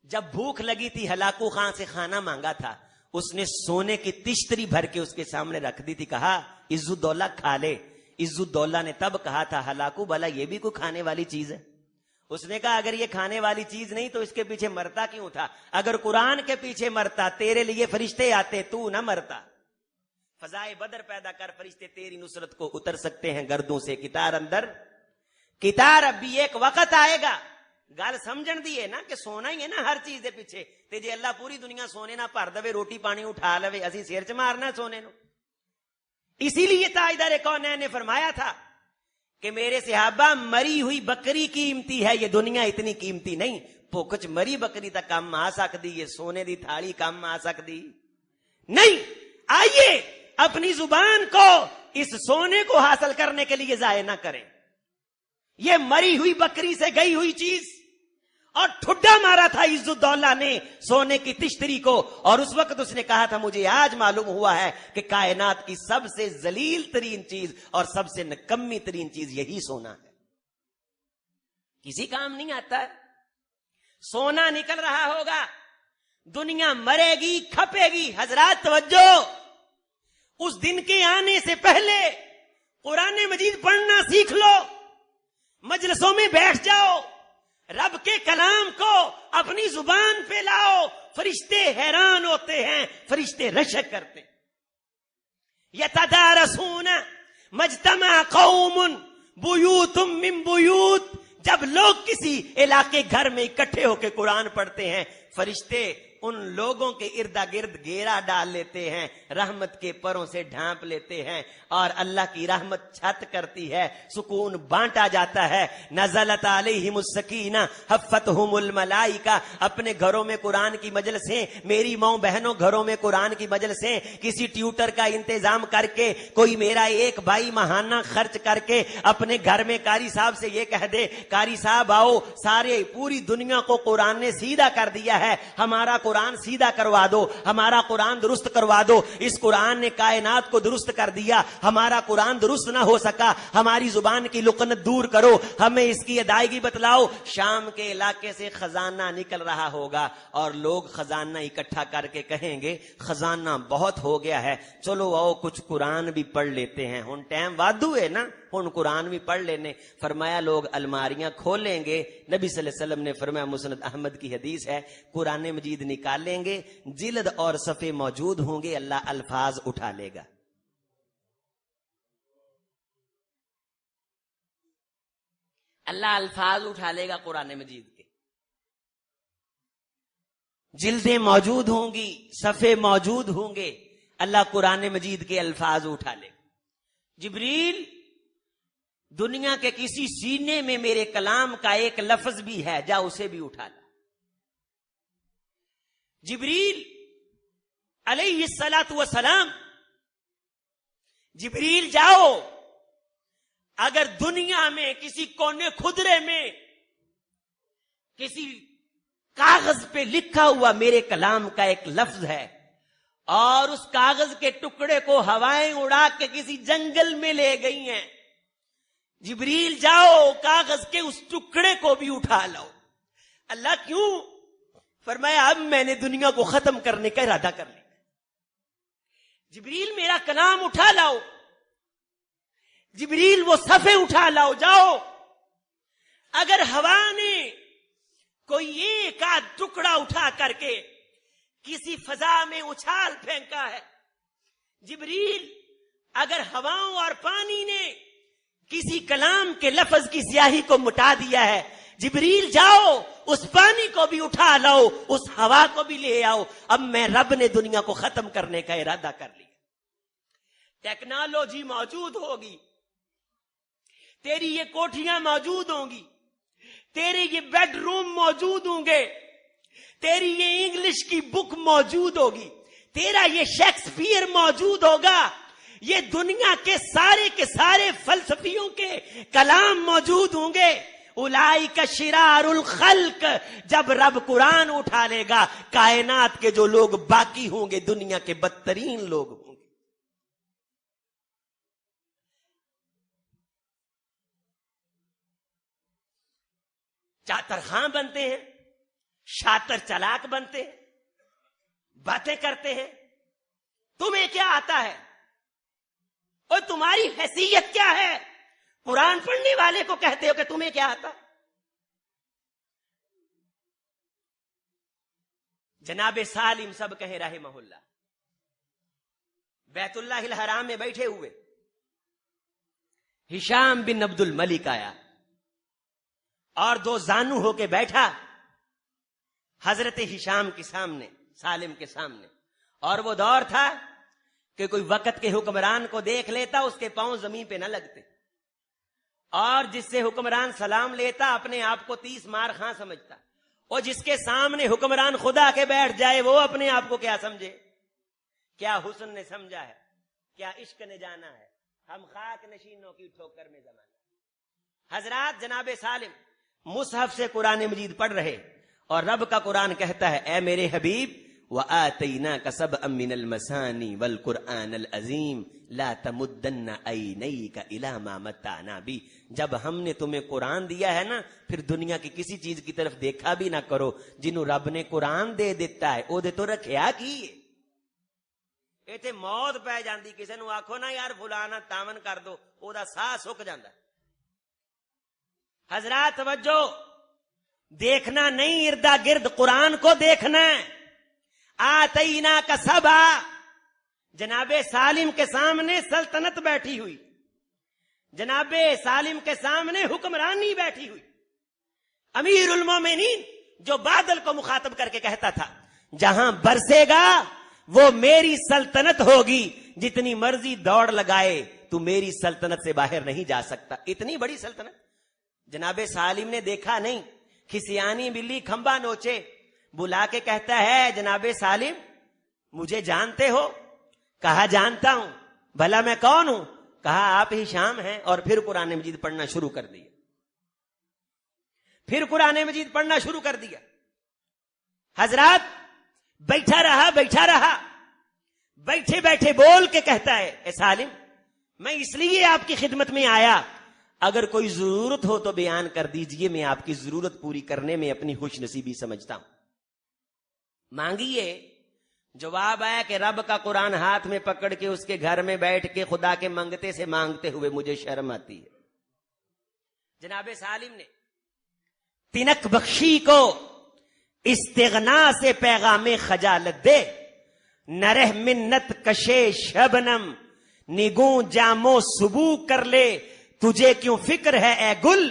جب بھوک لگی تھی ہلاکو خان سے کھانا مانگا تھا, اس نے سونے کی تشتری بھر کے اس کے سامنے رکھ دی تھی, کہا عز الدولہ کھا لے. عز الدولہ نے تب کہا تھا ہلاکو بھلا یہ بھی کوئی کھانے والی چیز ہے؟ اس نے کہا اگر یہ کھانے والی چیز نہیں تو اس کے پیچھے مرتا کیوں تھا؟ اگر قرآن کے پیچھے مرتا تیرے لیے فرشتے آتے, تو نہ مرتا. فضائے بدر پیدا کر, فرشتے تیری نصرت کو اتر سکتے ہیں گردوں سے. کتار اندر کتار. اب بھی ایک وقت آئے گا, گل سمجھن دیے نا کہ سونا ہی ہے نا ہر چیز دے پیچھے. تے جے اللہ پوری دنیا سونے نہ بھر دے, روٹی پانی اٹھا لے, اسی سر چ مارنا سونے نو. اسی لیے تاجدار کونین نے فرمایا تھا کہ میرے صحابہ مری ہوئی بکری قیمتی ہے, یہ دنیا اتنی قیمتی نہیں. پوکچ مری بکری تا کم آ سکتی, یہ سونے دی تھالی کم آ سکتی نہیں. آئیے اپنی زبان کو اس سونے کو حاصل کرنے کے لیے ضائع نہ کریں. یہ مری ہوئی بکری سے گئی ہوئی چیز. اور ٹھڈا مارا تھا عز الدولہ نے سونے کی تشتری کو, اور اس وقت اس نے کہا تھا مجھے آج معلوم ہوا ہے کہ کائنات کی سب سے ذلیل ترین چیز اور سب سے نکمی ترین چیز یہی سونا ہے. کسی کام نہیں آتا ہے. سونا نکل رہا ہوگا, دنیا مرے گی, کھپے گی. حضرات توجہ, اس دن کے آنے سے پہلے قرآن مجید پڑھنا سیکھ لو, مجلسوں میں بیٹھ جاؤ, رب کے کلام کو اپنی زبان پہ لاؤ. فرشتے حیران ہوتے ہیں, فرشتے رشک کرتے ہیں. یتدارسون مجتمع قوم بیوت من بیوت. جب لوگ کسی علاقے گھر میں اکٹھے ہو کے قرآن پڑھتے ہیں, فرشتے ان لوگوں کے ارد گرد گھیرا ڈال لیتے ہیں، رحمت کے پروں سے ڈھانپ لیتے ہیں، اور اللہ کی رحمت چھت کرتی ہے، سکون بانٹا جاتا ہے۔ نزلت علیہم السکینہ حفتہم الملائکہ، اپنے گھروں میں قرآن کی مجلسیں، میری ماؤں بہنوں گھروں میں قرآن کی مجلسیں، کسی ٹیوٹر کا انتظام کر کے، کوئی میرا ایک بھائی ماہانہ خرچ کر کے اپنے گھر میں قاری صاحب سے یہ کہہ دے، قاری صاحب آؤ، سارے پوری دنیا کو قرآن نے سیدھا کر دیا ہے، ہمارا قرآن سیدھا کروا دو، ہمارا قرآن درست کروا دو، اس قرآن نے کائنات کو درست کر دیا، ہمارا قرآن درست نہ ہو سکا، ہماری زبان کی لکنت دور کرو، ہمیں اس کی ادائیگی بتلاؤ۔ شام کے علاقے سے خزانہ نکل رہا ہوگا اور لوگ خزانہ اکٹھا کر کے کہیں گے خزانہ بہت ہو گیا ہے، چلو آؤ کچھ قرآن بھی پڑھ لیتے ہیں، ہن ٹائم وادو ہے نا، ہن قرآن بھی پڑھ لینے۔ فرمایا لوگ الماریاں کھولیں گے، نبی صلی اللہ علیہ وسلم نے فرمایا، مسند احمد کی حدیث ہے، قرآن مجید نکالیں گے، جلد اور صفحے موجود ہوں گے، اللہ الفاظ اٹھا لے گا۔ اللہ الفاظ اٹھا لے گا قرآن مجید کے، جلدیں موجود ہوں گی، صفحے موجود ہوں گے، اللہ قرآن مجید کے الفاظ اٹھا لے گا۔ جبریل، دنیا کے کسی سینے میں میرے کلام کا ایک لفظ بھی ہے، جا اسے بھی اٹھا لا۔ جبریل علیہ الصلاۃ والسلام، جبریل جاؤ، اگر دنیا میں کسی کونے خدرے میں کسی کاغذ پہ لکھا ہوا میرے کلام کا ایک لفظ ہے اور اس کاغذ کے ٹکڑے کو ہوائیں اڑا کے کسی جنگل میں لے گئی ہیں، جبریل جاؤ کاغذ کے اس ٹکڑے کو بھی اٹھا لاؤ۔ اللہ کیوں؟ فرمایا اب میں نے دنیا کو ختم کرنے کا ارادہ کر لیا۔ جبریل میرا کلام اٹھا لاؤ، جبریل وہ صفحے اٹھا لاؤ، جاؤ۔ اگر ہوا نے کوئی ایک آدھ ٹکڑا اٹھا کر کے کسی فضا میں اچھال پھینکا ہے، جبریل اگر ہواؤں اور پانی نے کسی کلام کے لفظ کی سیاہی کو مٹا دیا ہے، جبریل جاؤ اس پانی کو بھی اٹھا لاؤ، اس ہوا کو بھی لے آؤ۔ اب میں رب نے دنیا کو ختم کرنے کا ارادہ کر لیا۔ ٹیکنالوجی موجود ہوگی، تیری یہ کوٹھیاں موجود ہوں گی، تیرے یہ بیڈ روم موجود ہوں گے، تیری یہ انگلش کی بک موجود ہوگی، تیرا یہ شیکسپیئر موجود ہوگا، یہ دنیا کے سارے فلسفیوں کے کلام موجود ہوں گے۔ اولئک شرار الخلق، جب رب قرآن اٹھا لے گا، کائنات کے جو لوگ باقی ہوں گے دنیا کے بدترین لوگ ہوں گے۔ چاتر خاں بنتے ہیں، شاطر چلاک بنتے ہیں، باتیں کرتے ہیں۔ تمہیں کیا آتا ہے اور تمہاری حیثیت کیا ہے؟ قرآن پڑھنے والے کو کہتے ہو کہ تمہیں کیا آتا ہے؟ جناب سالم سب کہیں رحمہ اللہ، بیت اللہ الحرام میں بیٹھے ہوئے ہشام بن عبد الملک آیا اور دو زانو ہو کے بیٹھا حضرت ہشام کے سامنے، سالم کے سامنے، اور وہ دور تھا کہ کوئی وقت کے حکمران کو دیکھ لیتا اس کے پاؤں زمین پہ نہ لگتے، اور جس سے حکمران سلام لیتا اپنے آپ کو 30 مار خاں سمجھتا، اور جس کے سامنے حکمران خدا کے بیٹھ جائے وہ اپنے آپ کو کیا سمجھے؟ کیا حسن نے سمجھا ہے، کیا عشق نے جانا ہے، ہم خاک نشینوں کی ٹھوکر میں زمانہ۔ حضرات، جناب سالم مصحف سے قرآن مجید پڑھ رہے اور رب کا قرآن کہتا ہے اے میرے حبیب وَآتَيْنَاكَ سَبْعًا مِّنَ الْمَثَانِي وَالْقُرْآنَ الْعَظِيمَ لَا تَمُدَّنَّ عَيْنَيْكَ إِلَىٰ مَا مَتَّعْنَا بِهِ، جب ہم نے تمہیں قرآن دیا ہے نا، پھر دنیا کی کسی چیز کی طرف دیکھا بھی نہ کرو، جنہوں رب نے قرآن دے دیتا ہے او دے تو رکھیا کی ایتھے موت پہ جاندی، کسی نو آکھو نا یار فلانا تاون کر دو، او دا ساہ سک جاندا۔ حضرات توجہ، دیکھنا نہیں اردا گرد، قرآن کو دیکھنا ہے۔ آتینا کا سبا، جناب سالم کے سامنے سلطنت بیٹھی ہوئی، جناب سالم کے سامنے حکمرانی بیٹھی ہوئی۔ امیر المومنین جو بادل کو مخاطب کر کے کہتا تھا جہاں برسے گا وہ میری سلطنت ہوگی، جتنی مرضی دوڑ لگائے تو میری سلطنت سے باہر نہیں جا سکتا۔ اتنی بڑی سلطنت جناب سالم نے دیکھا نہیں، کھسیانی بلی کھمبا نوچے، بلا کے کہتا ہے جناب سالم مجھے جانتے ہو؟ کہا جانتا ہوں۔ بھلا میں کون ہوں؟ کہا آپ ہی شام ہیں۔ اور پھر قرآن مجید پڑھنا شروع کر دیا، پھر قرآن مجید پڑھنا شروع کر دیا۔ حضرات بیٹھا رہا، بیٹھے بیٹھے بول کے کہتا ہے اے سالم میں اس لیے آپ کی خدمت میں آیا، اگر کوئی ضرورت ہو تو بیان کر دیجئے، میں آپ کی ضرورت پوری کرنے میں اپنی خوش نصیبی سمجھتا ہوں۔ مانگیے۔ جواب آیا کہ رب کا قرآن ہاتھ میں پکڑ کے اس کے گھر میں بیٹھ کے خدا کے منگتے سے مانگتے ہوئے مجھے شرم آتی ہے۔ جناب سالم نے تنک بخشی کو استغنا سے پیغام خجالت دے، نرہ منت کشے شبنم نگوں جامو سبو کر لے، تجھے کیوں فکر ہے اے گل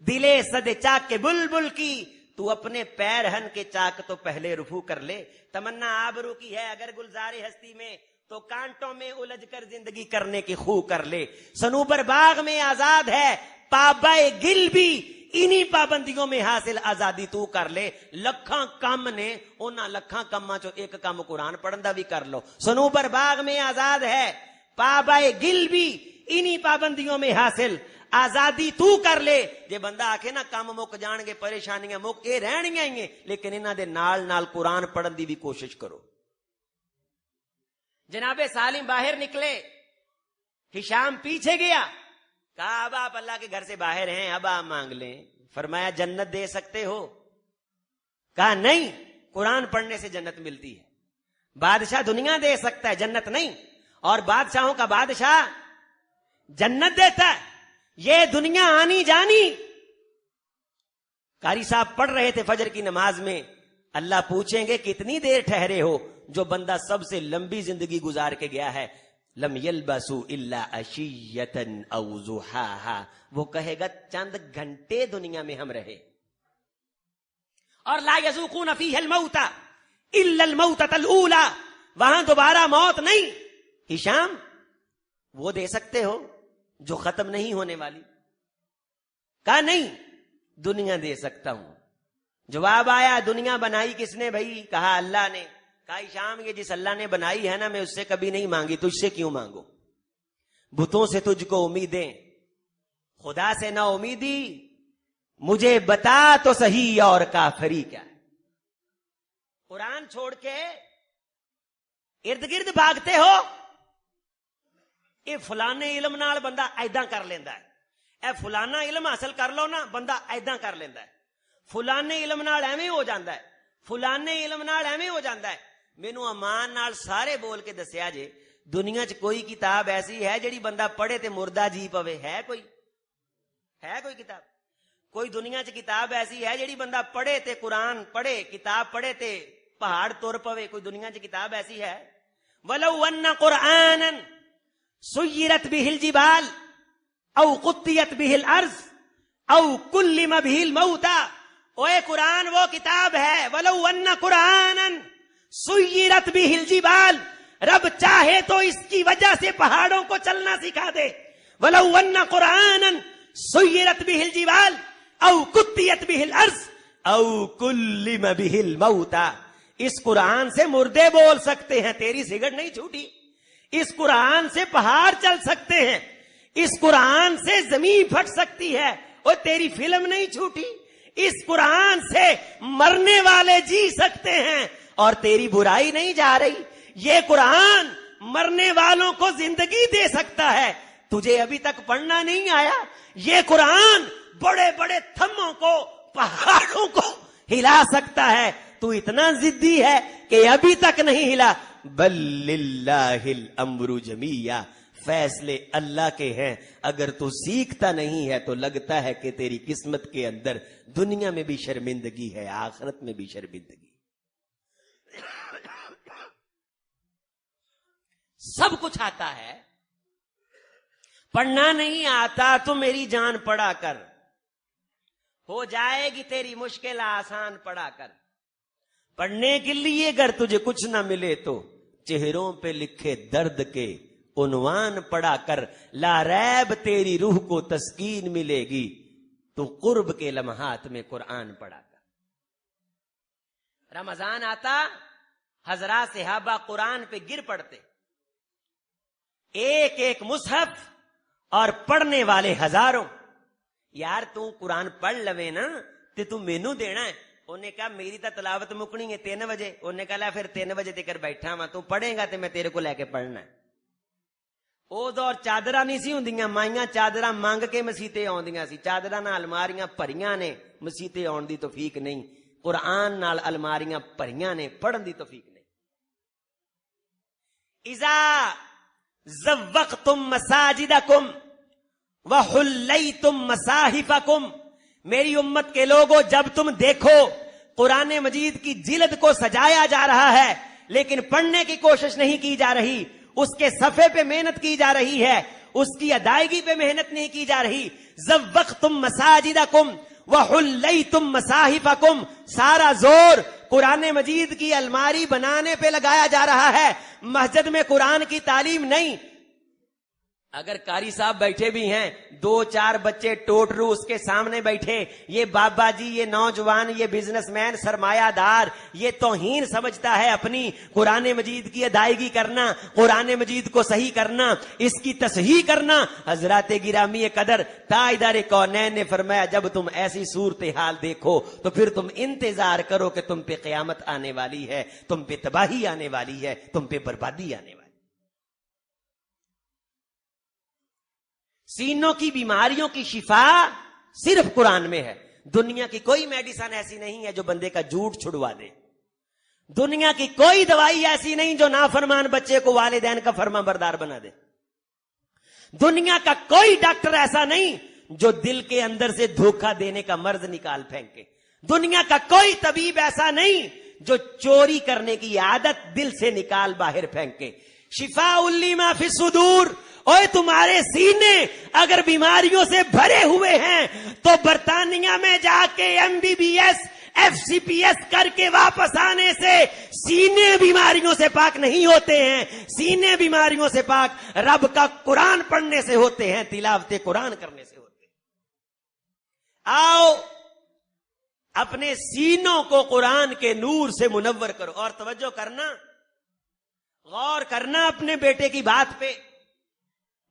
دلے صد چاک کے بلبل کی، تو اپنے پیرہن کے چاک تو پہلے رفو کر لے۔ تمنا آبرو کی ہے اگر گلزار ہستی میں، تو کانٹوں میں الجھ کر زندگی کرنے کی خو کر لے۔ صنوبر باغ میں آزاد ہے پابائے گل بھی، انہی پابندیوں میں حاصل آزادی تو کر لے۔ لکھاں کم نے انہاں لکھاں کماں چو ایک کم قرآن پڑھن دا بھی کر لو۔ صنوبر باغ میں آزاد ہے پابائے گل بھی، انہی پابندیوں میں حاصل آزادی تو کر لے۔ جے بندہ آکھے نا کم مک جان گے، پریشانیاں مک اے رہنیاں ہی ہیں، لیکن انہاں دے نال نال قرآن پڑھن دی بھی کوشش کرو۔ جناب سالم باہر نکلے، ہشام پیچھے گیا، کہا اب آپ اللہ کے گھر سے باہر ہیں، اب آپ مانگ لیں۔ فرمایا جنت دے سکتے ہو؟ کہا نہیں، قرآن پڑھنے سے جنت ملتی ہے۔ بادشاہ دنیا دے سکتا ہے، جنت نہیں، اور بادشاہوں کا بادشاہ جنت دیتا ہے، یہ دنیا آنی جانی۔ قاری صاحب پڑھ رہے تھے فجر کی نماز میں، اللہ پوچھیں گے کتنی دیر ٹھہرے ہو؟ جو بندہ سب سے لمبی زندگی گزار کے گیا ہے، لم یلبسوا الا عشیۃ او ضحاھا، وہ کہے گا چند گھنٹے دنیا میں ہم رہے۔ اور لا یذوقون فیہ الموت الا الموتۃ الاولی، وہاں دوبارہ موت نہیں۔ ہشام وہ دے سکتے ہو جو ختم نہیں ہونے والی؟ کہا نہیں، دنیا دے سکتا ہوں۔ جواب آیا دنیا بنائی کس نے بھائی؟ کہا اللہ نے۔ کہا ہشام یہ جس اللہ نے بنائی ہے نا، میں اس سے کبھی نہیں مانگی، تجھ سے کیوں مانگو؟ بتوں سے تجھ کو امیدیں، خدا سے نہ امیدی، مجھے بتا تو صحیح اور کافری کیا ہے؟ قرآن چھوڑ کے ارد گرد بھاگتے ہو۔ اے فلانے علم نال بندہ ایداں کر لیندا ہے، اے فلانا علم حاصل کر لو نا بندہ ایداں کر لیندا ہے، فلانے علم نال ایویں ہو جاندا ہے، فلانے علم نال ایویں ہو جاندا ہے۔ مینوں امان نال سارے بول کے دسیا جے دنیا چ کوئی کتاب ایسی ہے جڑی بندہ پڑھے تے مردہ جی پوے؟ ہے کوئی؟ ہے کوئی کتاب؟ کوئی دنیا چ کتاب ایسی ہے جڑی بندہ پڑھے تے قرآن پڑھے، کتاب پڑھے تے پہاڑ تر پوے؟ کوئی دنیا چ کتاب ایسی ہے؟ ولو ان قرآنا سیرت به الجبال او قطیت به الارض او کلم به الموتى، اوے قرآن وہ کتاب ہے، ولو ان قرآنا سیرت به الجبال، رب چاہے تو اس کی وجہ سے پہاڑوں کو چلنا سکھا دے۔ ولو ان قرآنا سیرت به الجبال او قطیت به الارض او کلم به الموتى، اس قرآن سے مردے بول سکتے ہیں، تیری سگڑ نہیں چھوٹی۔ اس قرآن سے پہاڑ چل سکتے ہیں، اس قرآن سے زمین پھٹ سکتی ہے، اور تیری فلم نہیں چھوٹی۔ اس قرآن سے مرنے والے جی سکتے ہیں اور تیری برائی نہیں جا رہی۔ یہ قرآن مرنے والوں کو زندگی دے سکتا ہے، تجھے ابھی تک پڑھنا نہیں آیا؟ یہ قرآن بڑے بڑے تھموں کو، پہاڑوں کو ہلا سکتا ہے، تو اتنا ضدی ہے کہ ابھی تک نہیں ہلا۔ بل للہ الامر جمیعا، فیصلے اللہ کے ہیں، اگر تو سیکھتا نہیں ہے تو لگتا ہے کہ تیری قسمت کے اندر دنیا میں بھی شرمندگی ہے، آخرت میں بھی شرمندگی۔ سب کچھ آتا ہے، پڑھنا نہیں آتا تو میری جان پڑھا کر، ہو جائے گی تیری مشکل آسان پڑھا کر۔ پڑھنے کے لیے اگر تجھے کچھ نہ ملے تو چہروں پہ لکھے درد کے عنوان پڑھا کر، لا ریب تیری روح کو تسکین ملے گی، تو قرب کے لمحات میں قرآن پڑھا کر۔ رمضان آتا، حضرات صحابہ قرآن پہ گر پڑتے، ایک ایک مصحف اور پڑھنے والے ہزاروں۔ یار تو قرآن پڑھ لوے نا تے تو مینوں دینا ہے۔ انہوں نے کہا میری تو تلاوت مکنی ہے 3 بجے۔ انہوں نے کہا پھر 3 بجے تک بیٹھا وا، تو پڑھے گا تے میں تیرے کو لے کے پڑھنا ہے۔ او دور چادراں نہیں سی ہوندیاں، مائیاں چادراں منگ کے مسیتے آوندیاں سی، چادراں نال الماریاں بھریاں نے، مسیتے آن دی توفیق نہیں۔ قرآن نال الماریاں بھریاں نے، پڑھن دی توفیق نہیں۔ اذا زوقتم مساجدکم وحلیتم مصاحفکم، میری امت کے لوگوں، جب تم دیکھو قرآن مجید کی جلد کو سجایا جا رہا ہے لیکن پڑھنے کی کوشش نہیں کی جا رہی، اس کے صفحے پہ محنت کی جا رہی ہے، اس کی ادائیگی پہ محنت نہیں کی جا رہی، زوقتم مساجدکم وحلیتم مصاحفکم، سارا زور قرآن مجید کی الماری بنانے پہ لگایا جا رہا ہے، مسجد میں قرآن کی تعلیم نہیں۔ اگر قاری صاحب بیٹھے بھی ہیں، 2-4 بچے ٹوٹرو اس کے سامنے بیٹھے، یہ بابا جی، یہ نوجوان، یہ بزنس مین، سرمایہ دار، یہ توہین سمجھتا ہے اپنی قرآن مجید کی ادائیگی کرنا، قرآن مجید کو صحیح کرنا، اس کی تصحیح کرنا۔ حضرات گرامی قدر، تاجدار کونین نے فرمایا جب تم ایسی صورتحال دیکھو تو پھر تم انتظار کرو کہ تم پہ قیامت آنے والی ہے، تم پہ تباہی آنے والی ہے، تم پہ بربادی آنے والی۔ سینوں کی بیماریوں کی شفا صرف قرآن میں ہے۔ دنیا کی کوئی میڈیسن ایسی نہیں ہے جو بندے کا جھوٹ چھڑوا دے، دنیا کی کوئی دوائی ایسی نہیں جو نافرمان بچے کو والدین کا فرما بردار بنا دے، دنیا کا کوئی ڈاکٹر ایسا نہیں جو دل کے اندر سے دھوکہ دینے کا مرض نکال پھینکے، دنیا کا کوئی طبیب ایسا نہیں جو چوری کرنے کی عادت دل سے نکال باہر پھینکے۔ شفاء لما فی الصدور، اوے تمہارے سینے اگر بیماریوں سے بھرے ہوئے ہیں تو برطانیہ میں جا کے MBBS FCPS کر کے واپس آنے سے سینے بیماریوں سے پاک نہیں ہوتے ہیں، سینے بیماریوں سے پاک رب کا قرآن پڑھنے سے ہوتے ہیں، تلاوت قرآن کرنے سے ہوتے ہیں۔ آؤ اپنے سینوں کو قرآن کے نور سے منور کرو۔ اور توجہ کرنا، غور کرنا اپنے بیٹے کی بات پہ،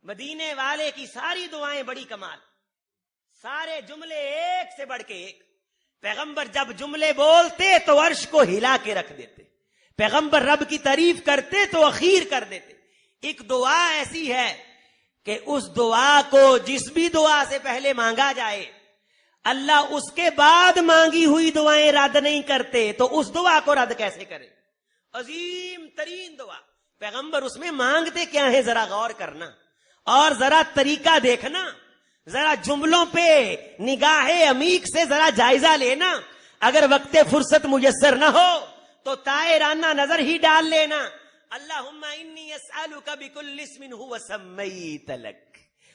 مدینے والے کی ساری دعائیں بڑی کمال، سارے جملے ایک سے بڑھ کے ایک۔ پیغمبر جب جملے بولتے تو عرش کو ہلا کے رکھ دیتے، پیغمبر رب کی تعریف کرتے تو اخیر کر دیتے۔ ایک دعا ایسی ہے کہ اس دعا کو جس بھی دعا سے پہلے مانگا جائے اللہ اس کے بعد مانگی ہوئی دعائیں رد نہیں کرتے، تو اس دعا کو رد کیسے کرے؟ عظیم ترین دعا، پیغمبر اس میں مانگتے کیا ہے ذرا غور کرنا، اور ذرا طریقہ دیکھنا، ذرا جملوں پہ نگاہ عمیق سے ذرا جائزہ لینا۔ اگر وقت فرصت میسر نہ ہو تو طائرانہ نظر ہی ڈال لینا۔ اللہم انی اسألک بکل اسم هو سمیت لک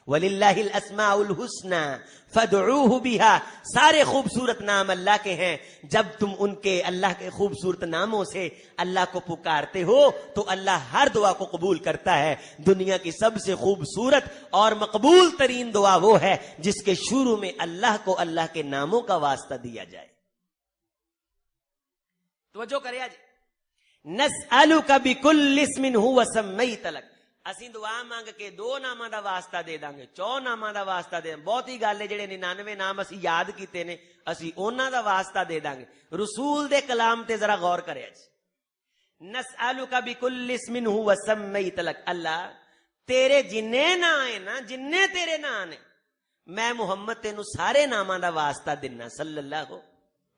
وَلِلَّهِ الْأَسْمَاءُ الْحُسْنَى فَادْعُوهُ بِهَا، سارے خوبصورت نام اللہ کے ہیں، جب تم ان کے اللہ کے خوبصورت ناموں سے اللہ کو پکارتے ہو تو اللہ ہر دعا کو قبول کرتا ہے۔ دنیا کی سب سے خوبصورت اور مقبول ترین دعا وہ ہے جس کے شروع میں اللہ کو اللہ کے ناموں کا واسطہ دیا جائے۔ توجہ کرے آج، نسألک بکل اسم هو سمیت لک، اسی دعا مانگ کے 2 ناماں دا واسطہ دے داں گے، 4 ناماں دا واسطہ دے، بہتی گل ہے جڑے 99 نام اسی یاد کیتے نے اسی انہاں دا واسطہ دے داں گے۔ رسول دے کلام تے ذرا غور کرے اج، نسألک بکل اسم هو سمیت لک، اللہ تیرے جننے نا آئے نا، جننے تیرے نا آنے، میں محمد تینو سارے ناماں دا واسطہ دینا صلی اللہ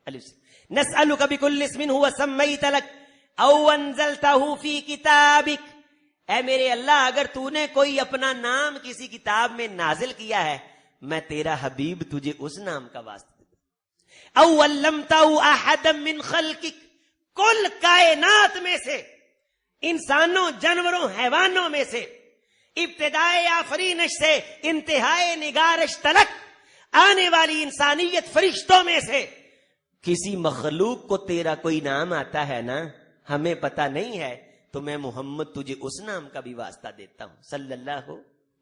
علیہ وسلم۔ نسألک بکل اسم هو سمیت لک او انزلتہ فی کتابک، اے میرے اللہ اگر تو نے کوئی اپنا نام کسی کتاب میں نازل کیا ہے، میں تیرا حبیب تجھے اس نام کا واسطہ دیتا۔ او علمتہ احدا من خلقک، کل کائنات میں سے، انسانوں، جانوروں، حیوانوں میں سے، ابتدائے آفرینش سے انتہائے نگارش تلک آنے والی انسانیت فرشتوں میں سے کسی مخلوق کو تیرا کوئی نام آتا ہے نا، ہمیں پتا نہیں ہے، تو میں محمد تجھے اس نام کا بھی واسطہ دیتا ہوں صلی اللہ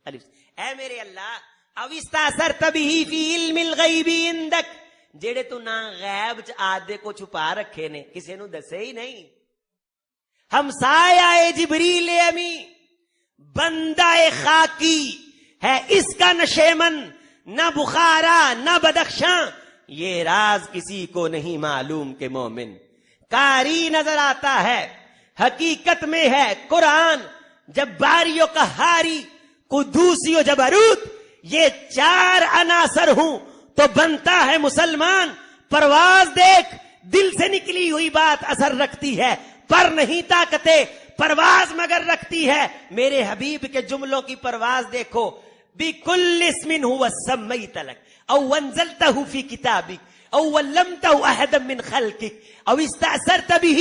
علیہ وسلم۔ اے میرے اللہ، اوستاثرت به فی علم الغیب عندک، جیڑے تو نہ غیب چ آدے کو چھپا رکھے نے، کسی نو دسے ہی نہیں۔ ہم سایہ جبریل امی، بندہ خاکی ہے اس کا نشیمن، نہ بخارا نہ بدخشاں، یہ راز کسی کو نہیں معلوم کہ مومن کاری نظر آتا ہے، حقیقت میں ہے قرآن جباری و قہاری، قدوسی و جبروت، یہ چار عناصر ہوں تو بنتا ہے مسلمان۔ پرواز دیکھ، دل سے نکلی ہوئی بات اثر رکھتی ہے، پر نہیں طاقتیں پرواز مگر رکھتی ہے۔ میرے حبیب کے جملوں کی پرواز دیکھو، بِكُلِّ اسْمٍ هُوَ سَمَّيْتَ لَكَ أَوْ أَنزَلْتَهُ فِي كِتَابِكَ أَوْ عَلَّمْتَهُ أَحَدًا مِّنْ خَلْقِكَ أَوْ اسْتَأْثَرْتَ بِهِ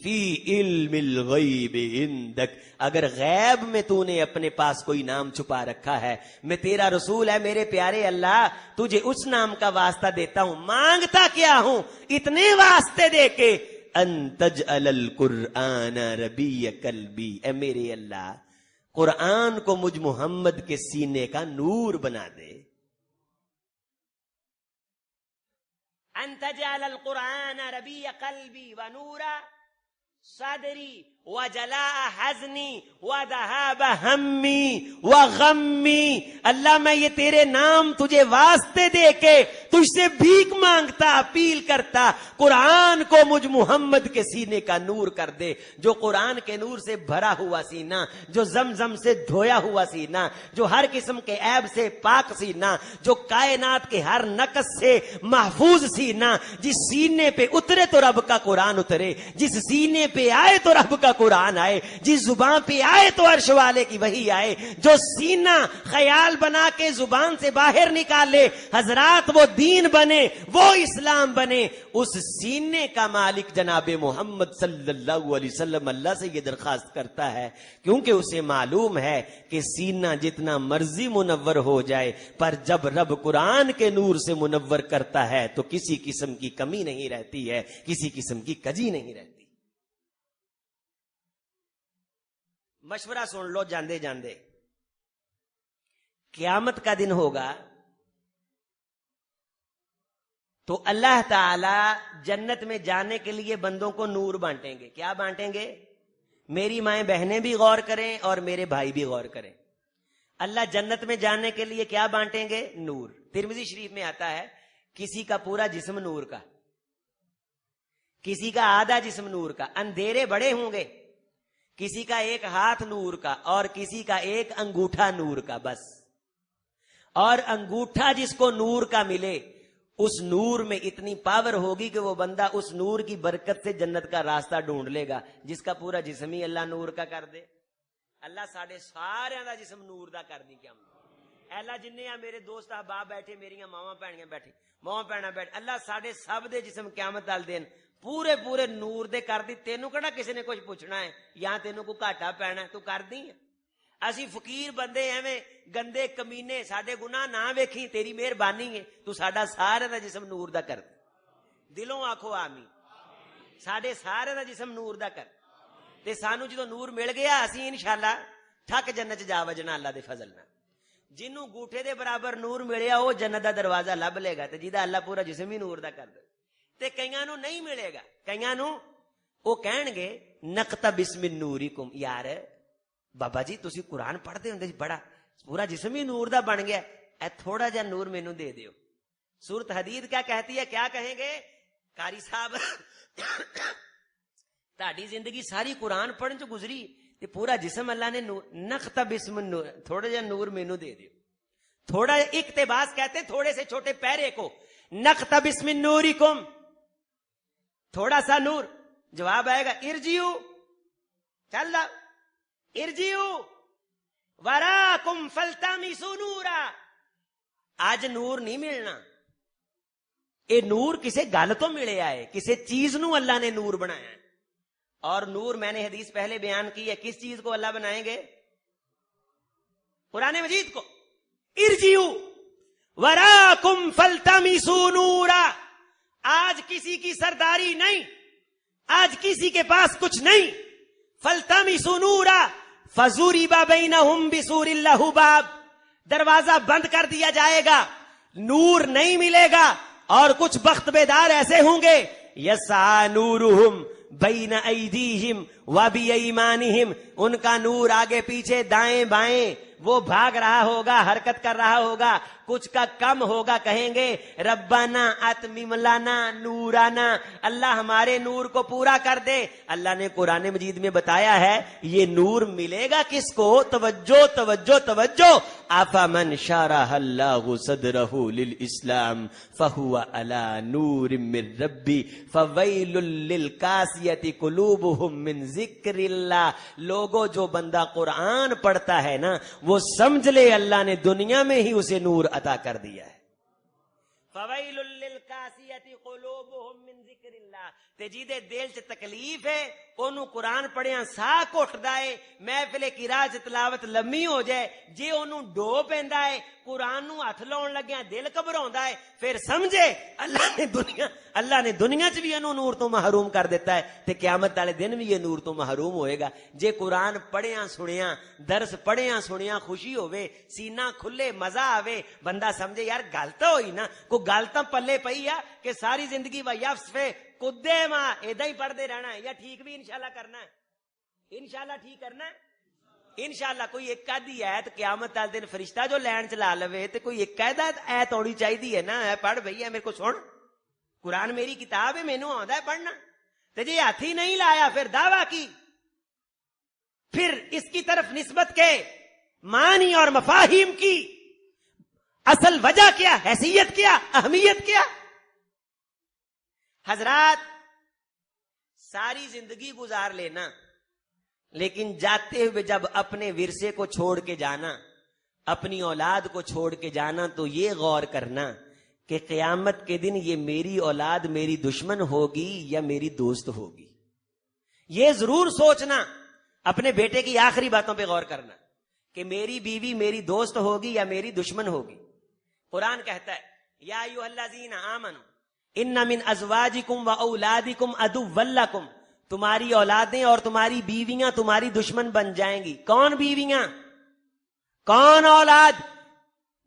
فِي عِلْمِ الْغَيْبِ عِندَكَ، اگر غیب میں تو نے اپنے پاس کوئی نام چھپا رکھا ہے، میں تیرا رسول ہے میرے پیارے اللہ، تجھے اس نام کا واسطہ دیتا ہوں۔ مانگتا کیا ہوں اتنے واسطے دے کے، ان تجعل القرآن ربیع قلبی، اے میرے اللہ قرآن کو مجھ محمد کے سینے کا نور بنا دے۔ ان تجعل القرآن ربیع قلبی ونور صدری وجلاء حزنی وذهاب ہمی وغمی، اللہ میں یہ تیرے نام تجھے واسطے دے کے تجھ سے بھیک مانگتا، اپیل کرتا، قرآن کو مجھ محمد کے سینے کا نور کر دے۔ جو قرآن کے نور سے بھرا ہوا سینہ، جو زمزم سے دھویا ہوا سینہ، جو ہر قسم کے عیب سے پاک سینہ، جو کائنات کے ہر نقص سے محفوظ سینہ، جس سینے پہ اترے تو رب کا قرآن اترے، جس سینے پہ آئے تو رب کا قرآن آئے، جس زبان پہ آئے تو عرش والے کی وحی آئے، جو سینہ خیال بنا کے زبان سے باہر نکالے، حضرات وہ دین بنے، وہ اسلام بنے۔ اس سینے کا مالک جناب محمد صلی اللہ علیہ وسلم اللہ سے یہ درخواست کرتا ہے، کیونکہ اسے معلوم ہے کہ سینہ جتنا مرضی منور ہو جائے، پر جب رب قرآن کے نور سے منور کرتا ہے تو کسی قسم کی کمی نہیں رہتی ہے، کسی قسم کی کجی نہیں رہتی۔ مشورہ سن لو جاندے جاندے، قیامت کا دن ہوگا تو اللہ تعالی جنت میں جانے کے لیے بندوں کو نور بانٹیں گے۔ کیا بانٹیں گے؟ میری مائیں بہنیں بھی غور کریں اور میرے بھائی بھی غور کریں۔ اللہ جنت میں جانے کے لیے کیا بانٹیں گے؟ نور۔ ترمذی شریف میں آتا ہے کسی کا پورا جسم نور کا، کسی کا آدھا جسم نور کا، اندھیرے بڑے ہوں گے، کسی کا ایک ہاتھ نور کا اور کسی کا ایک انگوٹھا نور کا بس۔ اور انگوٹھا جس کو نور کا ملے، اس نور میں اتنی پاور ہوگی کہ وہ بندہ اس نور کی برکت سے جنت کا راستہ ڈھونڈ لے گا۔ جس کا پورا جسم ہی اللہ نور کا کر دے، اللہ ساڑھے سارے دا جسم نور دا کر دی۔ کیا اللہ جننے میرے دوست احباب بیٹھے، میری ماواں بھینیاں بیٹھے، ماواں بھینا بیٹھے، اللہ ساڑھے سب دے جسم قیامت وال دن پورے پورے نور دے کر دی۔ تینوں کہڑا کسی نے کچھ پوچھنا ہے یا تینوں کو گھاٹا پینا ہے، تو کر دی ہے۔ اسی فقیر بندے ایویں گندے کمینے، ساڈے گناہ نہ ویکھی، تیری مہربانی ہے، تو ساڈا سارے دا جسم نور دا کر دے۔ دلوں آکھو آمین۔ ساڈے سارے دا جسم نور دا کر تے سانو جدوں نور مل گیا اسی انشاءاللہ ٹھک جنت جا وجنا اللہ دے فضل نال۔ جنوں گوٹھے دے برابر نور ملیا وہ جنت دا دروازہ لب لے گا، تے جیدا اللہ پورا جسم ہی نور دا کر دے۔ تے کئیاں نو نہیں ملے گا، کئیاں نو وہ کہن گے نقتبس من نورکم، یار بابا جی تسی قرآن پڑھتے ہوندے بڑا پورا جسم ہی نور دا بن گیا، اے تھوڑا جا نور مینوں دے دیو۔ سورت حدید کیا کہتی ہے؟ کیا کہیں گے قاری صاحب تہاڈی زندگی ساری قرآن پڑھن چ گزری تے پورا جسم اللہ نے نور، نقتبس من نور، تھوڑا جا نور مینوں دے دیو۔ تھوڑا اقتباس کہتے ہیں تھوڑے سے چھوٹے پیرے کو، نقتبس من نورکم، تھوڑا سا نور۔ جواب آئے گا ارجیو، چل دا ارجیو وراکم فلتمسوا نورا۔ آج نور نہیں ملنا، اے نور کسے گل تو ملے آئے، کسے چیز نو اللہ نے نور بنایا ہے۔ اور نور میں نے حدیث پہلے بیان کی ہے، کس چیز کو اللہ بنائیں گے؟ قرآن مجید کو۔ ارجیو وراکم فلتمسوا نورا، آج کسی کی سرداری نہیں, آج کسی کے پاس کچھ نہیں. فَالْتَمِسُوا نُورًا فَضُرِبَ بَيْنَهُمْ بِسُورٍ لَهُ بَابٌ, دروازہ بند کر دیا جائے گا, نور نہیں ملے گا. اور کچھ بخت بیدار ایسے ہوں گے یسعی نورہم بین ایدیہم وبایمانہم, ان کا نور آگے پیچھے دائیں بائیں وہ بھاگ رہا ہوگا, حرکت کر رہا ہوگا. کچھ کا کم ہوگا, کہیں گے ربنا اتمم لنا نورنا, اللہ ہمارے نور کو پورا کر دے. اللہ نے قرآن مجید میں بتایا ہے یہ نور ملے گا کس کو؟ توجہ توجہ توجہ. افمن شرح اللہ صدرہ للاسلام فہو علی نور من ربی فویل للقاسیۃ قلوبہم من ذکر اللہ. لوگو جو بندہ قرآن پڑھتا ہے نا وہ سمجھ لے اللہ نے دنیا میں ہی اسے نور عطا کر دیا ہے. فویل للقاسیۃ قلوبہم من ذکر اللہ, تے جیدے دل چ تکلیف ہے اونوں قرآن پڑھیاں سا گھٹدا ہے, محفل قرات تلاوت لمبی ہو جائے, جے اونوں ڈو پیندا ہے قرآن نو ہاتھ لاؤن لگیا دل گھبراوندا ہے, پھر سمجھے اللہ نے دنیا چ بھی انہوں نور تو محروم کر دیتا ہے, تے قیامت والے دن بھی یہ نور تو محروم ہوئے گا. جے قرآن پڑھیاں سنیاں, درس پڑھیاں سنیاں خوشی ہوئے, سینہ کھلے, مزہ آوے, بندہ سمجھے یار گل تو ہوئی نا, کوئی گل تو پلے پئی آ کہ ساری زندگی ویفسفے کدے ماں ایدا ہی پڑھتے رہنا ہے, یا ٹھیک بھی انشاءاللہ کرنا ہے, انشاءاللہ ٹھیک کرنا ہے انشاءاللہ. کوئی ایک آدھی ایت قیامت والے دن فرشتہ جو لین چلا لوے تے کوئی ایک ایت ہونی چاہیے نا, پڑھ بھئی میرے کو سن, قرآن میری کتاب ہے, مینوں آندا ہے پڑھنا. تے جے ہاتھ ہی نہیں لایا پھر دعویٰ کی, پھر اس کی طرف نسبت کے معنی اور مفاہیم کی اصل وجہ کیا, حیثیت کیا, اہمیت کیا؟ حضرات ساری زندگی گزار لینا, لیکن جاتے ہوئے جب اپنے ورثے کو چھوڑ کے جانا, اپنی اولاد کو چھوڑ کے جانا, تو یہ غور کرنا کہ قیامت کے دن یہ میری اولاد میری دشمن ہوگی یا میری دوست ہوگی. یہ ضرور سوچنا, اپنے بیٹے کی آخری باتوں پہ غور کرنا کہ میری بیوی میری دوست ہوگی یا میری دشمن ہوگی. قرآن کہتا ہے یا ایھا الذین آمنوا ان من ازواجکم و اولادکم عدوا لکم, تمہاری اولادیں اور تمہاری بیویاں تمہاری دشمن بن جائیں گی. کون بیویاں, کون اولاد؟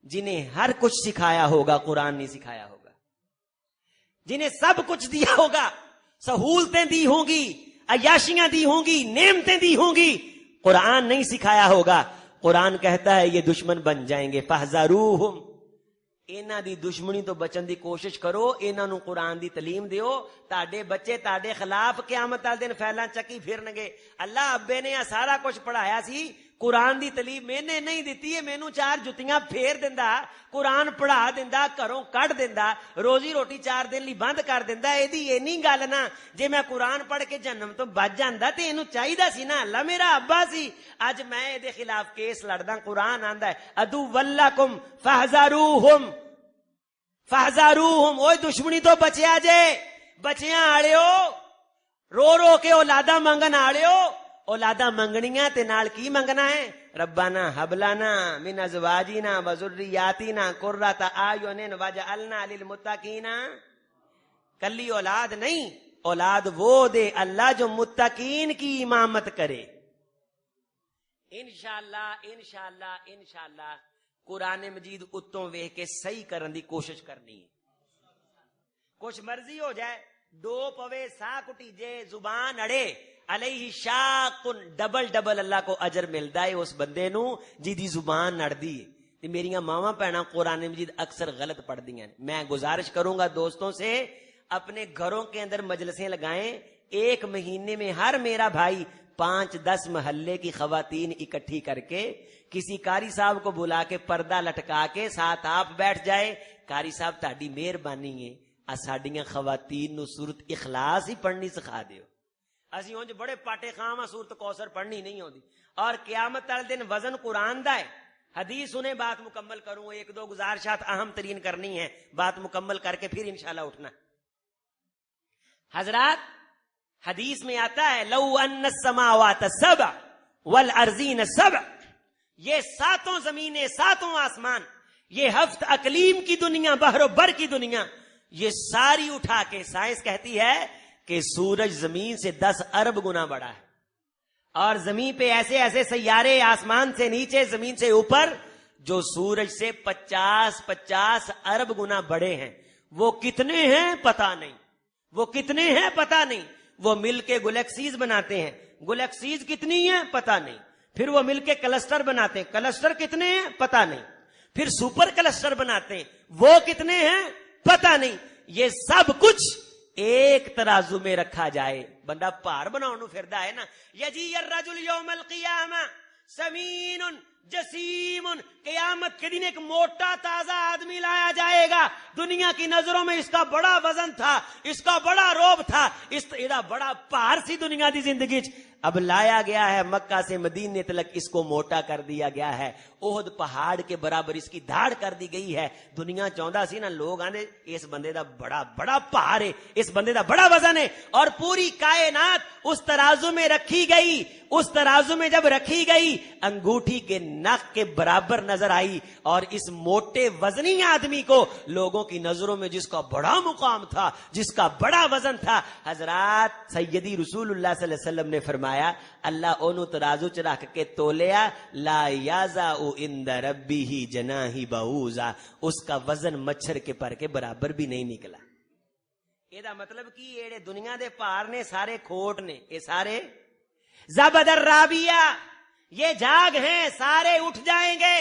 جنہیں ہر کچھ سکھایا ہوگا قرآن نہیں سکھایا ہوگا, جنہیں سب کچھ دیا ہوگا, سہولتیں دی ہوں گی, عیاشیاں دی ہوں گی, نعمتیں دی ہوں گی, قرآن نہیں سکھایا ہوگا. قرآن کہتا ہے یہ دشمن بن جائیں گے. فاحذروہم, انہاں دی دشمنی تو بچن دی کوشش کرو, انہاں نو قرآن دی تعلیم دیو, تاڈے بچے تاڈے خلاف قیامت والے دن پھیلاں چکی پھرنگے. اللہ ابے نے سارا کچھ پڑھایا سی, قرآن دی تعلیم میں نے نہیں دیتی ہے, مینوں 4 جتیاں پھیر دیندا, قرآن پڑھا دیندا, گھروں کڈ دیندا, روزی روٹی 4 دن لی بند کر دیندا. ایدی اینی گل نا, جے میں قرآن پڑھ کے جہنم تو بچ جاندا تے اینوں چاہیدا سی نا, اللہ میرا ابا سی, اج میں اے دے خلاف کیس لڑدا. قرآن آندا ہے عدو لکم فاحذروہم فاحذروہم, اوے دشمنی تو بچیا جے, بچیاں آڑیو, رو رو کے اولاداں منگن آڑیو, اولاداں منگنیاں تے نال کی منگنا ہے؟ ربنا ہب لنا من ازواجنا و ذریاتنا قرۃ اعین واجعلنا للمتقین. کلی اولاد نہیں, اولاد وہ دے اللہ جو متقین کی امامت کرے. انشاءاللہ انشاءاللہ انشاءاللہ قرآن مجید اتوں ویکھ کے صحیح کرن دی کوشش کرنی ہے. کچھ مرضی ہو جائے, ڈو پوے سا کٹی جے, زبان اڑے, علیہ شاق, ڈبل اللہ کو اجر ملتا ہے اس بندے نو جی زبان اڑدی ہے. میریاں ماواں بہناں قرآن مجید اکثر غلط پڑھتی ہیں. میں گزارش کروں گا دوستوں سے, اپنے گھروں کے اندر مجلسیں لگائیں, 1 مہینے میں ہر میرا بھائی 5-10 محلے کی خواتین اکٹھی کر کے کسی قاری صاحب کو بلا کے پردہ لٹکا کے ساتھ آپ بیٹھ جائے, قاری صاحب تہاڈی مہربانی ہے ساڈیاں خواتین نو سورت اخلاص ہی پڑھنی سکھا دیو. اسی اونج بڑے پاٹے خام سورت کوثر پڑھنی نہیں ہوندی, اور قیامت والے دن وزن قرآن دا ہے. حدیث سنیں, بات مکمل کروں, 1-2 گزارشات اہم ترین کرنی ہے, بات مکمل کر کے پھر انشاءاللہ اٹھنا. حضرات حدیث میں آتا ہے لو ان السماوات السبع والارضین السبع, یہ 7 زمینیں 7 آسمان, یہ 7 اقلیم کی دنیا, بحر و بر کی دنیا, یہ ساری اٹھا کے سائنس کہتی ہے کہ سورج زمین سے 10 ارب گنا بڑا ہے، اور زمین پہ ایسے ایسے سیارے آسمان سے نیچے زمین سے اوپر جو سورج سے 50 ارب گنا بڑے ہیں۔ وہ کتنے ہیں پتہ نہیں، وہ کتنے ہیں پتہ نہیں۔ وہ مل کے گلیکسیز بناتے ہیں، گلیکسیز کتنی ہیں پتہ نہیں۔ پھر وہ مل کے کلسٹر بناتے ہیں، کلسٹر کتنے ہیں پتہ نہیں۔ پھر سپر کلسٹر بناتے ہیں، وہ کتنے ہیں پتہ نہیں۔ یہ سب کچھ ایک ترازو میں رکھا جائے، بندہ پار بناؤ پھردا ہے نا۔ یجی الرجل یوم القیامہ سمین جسیم، قیامت کے دن ایک موٹا تازہ آدمی لایا جائے گا۔ دنیا کی نظروں میں اس کا بڑا وزن تھا، اس کا بڑا روب تھا، اس کا بڑا پار سی دنیا دی زندگی۔ اب لایا گیا ہے مکہ سے مدینے تلک، اس کو موٹا کر دیا گیا ہے، احد پہاڑ کے برابر اس کی دھاڑ کر دی گئی ہے۔ دنیا چاہتا سی نا، لوگ آندے اس بندے دا بڑا پہاڑ ہے، اس بندے دا بڑا وزن ہے، اور پوری کائنات اس ترازو میں رکھی گئی۔ اس ترازو میں جب رکھی گئی، انگوٹھی کے ناک کے برابر نظر آئی، اور اس موٹے وزنی آدمی کو لوگوں کی نظروں میں جس کا بڑا مقام تھا، جس کا بڑا وزن تھا، حضرات سیدی رسول اللہ صلی اللہ علیہ وسلم نے فرمایا اللہ اونو ترازو چ رکھ کے تولیا، لا یازا عند ربہ جناح بعوضہ، اس کا وزن مچھر کے پر کے برابر بھی نہیں نکلا۔ یہ مطلب کہ یہ دنیا دے پار نے سارے کھوٹ نے، یہ سارے زبدر رابیہ، یہ جاگ ہیں، سارے اٹھ جائیں گے۔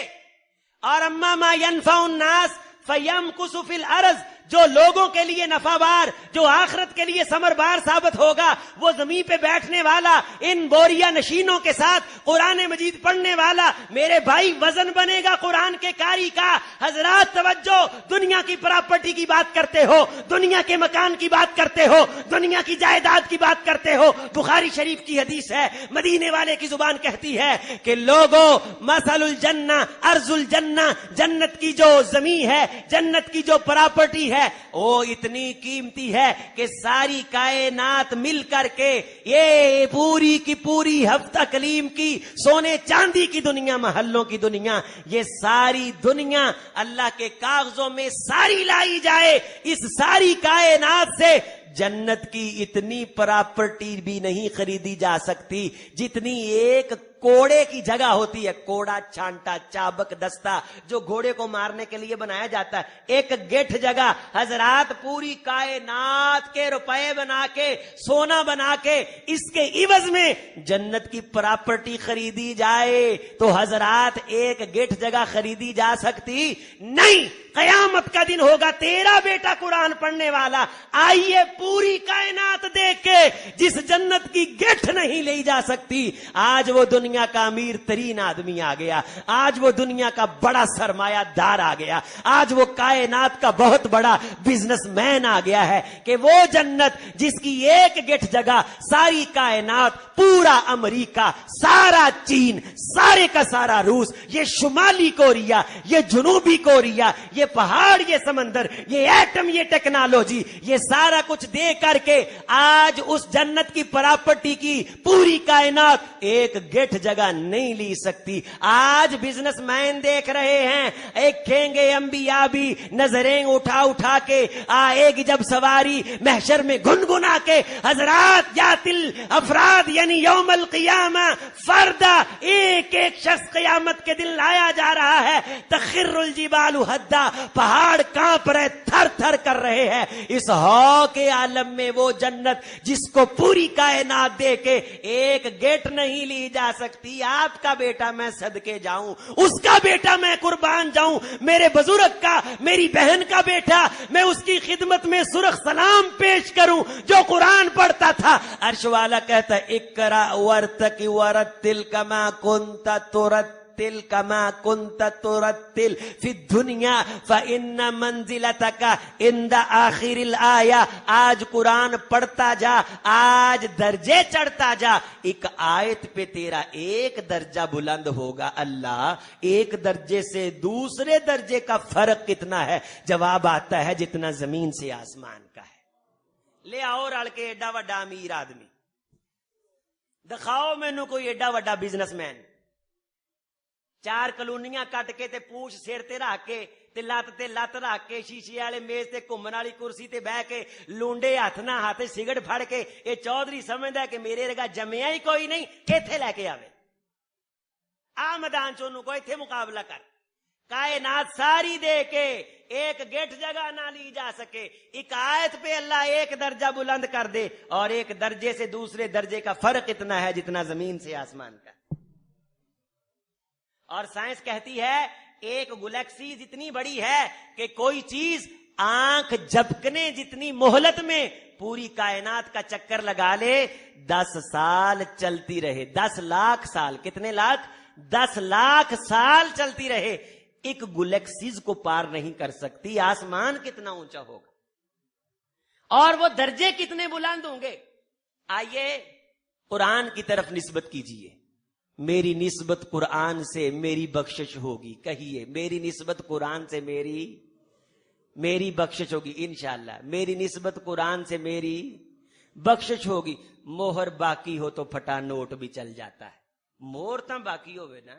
اور اما ما ینفع الناس فیمکث فی الارض، جو لوگوں کے لیے نفع بار، جو آخرت کے لیے ثمر بار ثابت ہوگا، وہ زمین پہ بیٹھنے والا، ان بوریا نشینوں کے ساتھ قرآن مجید پڑھنے والا، میرے بھائی وزن بنے گا قرآن کے قاری کا۔ حضرات توجہ، دنیا کی پراپرٹی کی بات کرتے ہو، دنیا کے مکان کی بات کرتے ہو، دنیا کی جائیداد کی بات کرتے ہو۔ بخاری شریف کی حدیث ہے، مدینے والے کی زبان کہتی ہے کہ لوگوں مثل الجنہ ارض الجنہ، جنت کی جو زمین ہے، جنت کی جو پراپرٹی ہے، وہ اتنی قیمتی ہے کہ ساری کائنات مل کر کے یہ پوری کی پوری ہفتہ کلیم کی سونے چاندی کی دنیا، محلوں کی دنیا، یہ ساری دنیا اللہ کے کاغذوں میں ساری لائی جائے، اس ساری کائنات سے جنت کی اتنی پراپرٹی بھی نہیں خریدی جا سکتی جتنی ایک کوڑے کی جگہ ہوتی ہے۔ کوڑا، چھانٹا، چابک، دستہ جو گھوڑے کو مارنے کے لیے بنایا جاتا ہے، ایک گٹھ جگہ حضرات پوری کائنات کے روپے بنا کے، سونا بنا کے، اس کے عوض میں جنت کی پراپرٹی خریدی جائے تو حضرات ایک گٹھ جگہ خریدی جا سکتی نہیں۔ قیامت کا دن ہوگا، تیرا بیٹا قرآن پڑھنے والا آئیے پوری کائنات دیکھ کے، جس جنت کی گٹھ نہیں لی جا سکتی، آج وہ دنیا کا امیر ترین آدمی آ گیا، آج وہ دنیا کا بڑا سرمایہ دار آ گیا، آج وہ کائنات کا بہت بڑا بزنس مین آ گیا ہے کہ وہ جنت جس کی ایک گٹھ جگہ ساری کائنات، پورا امریکہ، سارا چین، سارے کا سارا روس، یہ شمالی کوریا، یہ جنوبی کوریا، یہ پہاڑ، یہ سمندر، یہ ایٹم، یہ ٹیکنالوجی، یہ سارا کچھ دے کر کے آج اس جنت کی پراپرٹی کی پوری کائنات ایک گٹھ جگہ نہیں لی سکتی۔ آج بزنس مین دیکھ رہے ہیں، ایک کھینگے انبیاء بھی نظریں اٹھا اٹھا کے آئے گی جب سواری محشر میں گنگنا کے، حضرات یاتل افراد یعنی یوم القیامہ فردا، ایک ایک شخص قیامت کے دن لایا جا رہا ہے، تخر الجبال حدا، پہاڑ کانپ رہے، تھر تھر کر رہے ہیں۔ اس ہو کے عالم میں وہ جنت جس کو پوری کائنات دے کے ایک گیٹ نہیں لی جا سکتی، آپ کا بیٹا میں صدقے جاؤں، اس کا بیٹا میں قربان جاؤں، میرے بزرگ کا، میری بہن کا بیٹا، میں اس کی خدمت میں سرخ سلام پیش کروں جو قرآن پڑھتا تھا۔ عرش والا کہتا ہے اقرا ورتقی ورتل کما کنت ترتل کما کنت ترتل فی الدنیا فإن منزلتک عند آخر الآیہ، آج قرآن پڑھتا جا، آج درجے چڑھتا جا، ایک آیت پہ تیرا ایک درجہ بلند ہوگا۔ اللہ، ایک درجے سے دوسرے درجے کا فرق کتنا ہے؟ جواب آتا ہے جتنا زمین سے آسمان کا ہے۔ لے آؤ رل کے ایڈا وڈا امیر آدمی، دکھاؤ مینو کوئی ایڈا وڈا بزنس مین، 4 کلونیاں کٹ کے تے پوچھ سر تے رکھ کے تے لت تے لت رکھ کے شیشے والے میز تے گھومن والی کرسی تے بہ کے لونڈے ہاتھ نہ ہاتھ سگرٹ پھڑ کے یہ چودھری سمجھدا ہے کہ میرے رگا جمیا ہی کوئی نہیں، ایتھے لے کے آوے آ میدان چ کوئی ایتھے مقابلہ کر۔ کائنات ساری دے کے ایک گیٹ جگہ نہ لی جا سکے، ایک آیت پہ اللہ ایک درجہ بلند کر دے اور ایک درجے سے دوسرے درجے کا فرق اتنا ہے جتنا زمین سے آسمان کا۔ اور سائنس کہتی ہے ایک گلیکسی اتنی بڑی ہے کہ کوئی چیز آنکھ جھپکنے جتنی مہلت میں پوری کائنات کا چکر لگا لے 10 سال چلتی رہے، 10 لاکھ سال، کتنے لاکھ؟ 10 لاکھ سال چلتی رہے، ایک گلیکسیز کو پار نہیں کر سکتی۔ آسمان کتنا اونچا ہوگا اور وہ درجے کتنے بلند ہوں گے۔ آئیے قرآن کی طرف نسبت کیجئے، میری نسبت قرآن سے میری بخشش ہوگی، کہیے میری نسبت قرآن سے میری بخشش ہوگی انشاءاللہ، میری نسبت قرآن سے میری بخشش ہوگی۔ مہر باقی ہو تو پھٹا نوٹ بھی چل جاتا ہے، مہر تو باقی ہوئے نا،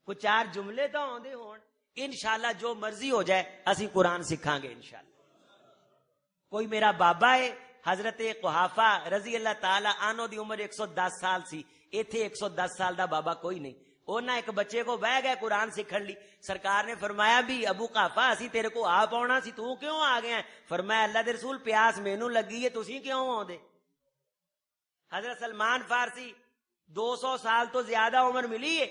کوئی 4 جملے تو آندے ہون، انشاءاللہ جو مرضی ہو جائے اسی قرآن سکھاں گے انشاءاللہ۔ کوئی میرا بابا ہے حضرت قحافہ رضی اللہ تعالی عنہ دی عمر 110 سال سی، ایتھے 110 سال دا بابا کوئی نہیں، اونا ایک بچے کو بہ گئے قرآن سکھن لی، سرکار نے فرمایا بھی ابو قحافہ اسی تیرے کو آپ آنا سی، تو کیوں آ گیا ہے؟ فرمایا اللہ دے رسول پیاس مینوں لگی ہے، تسی کیوں آندے؟ حضرت سلمان فارسی 200 سال تو زیادہ عمر ملی ہے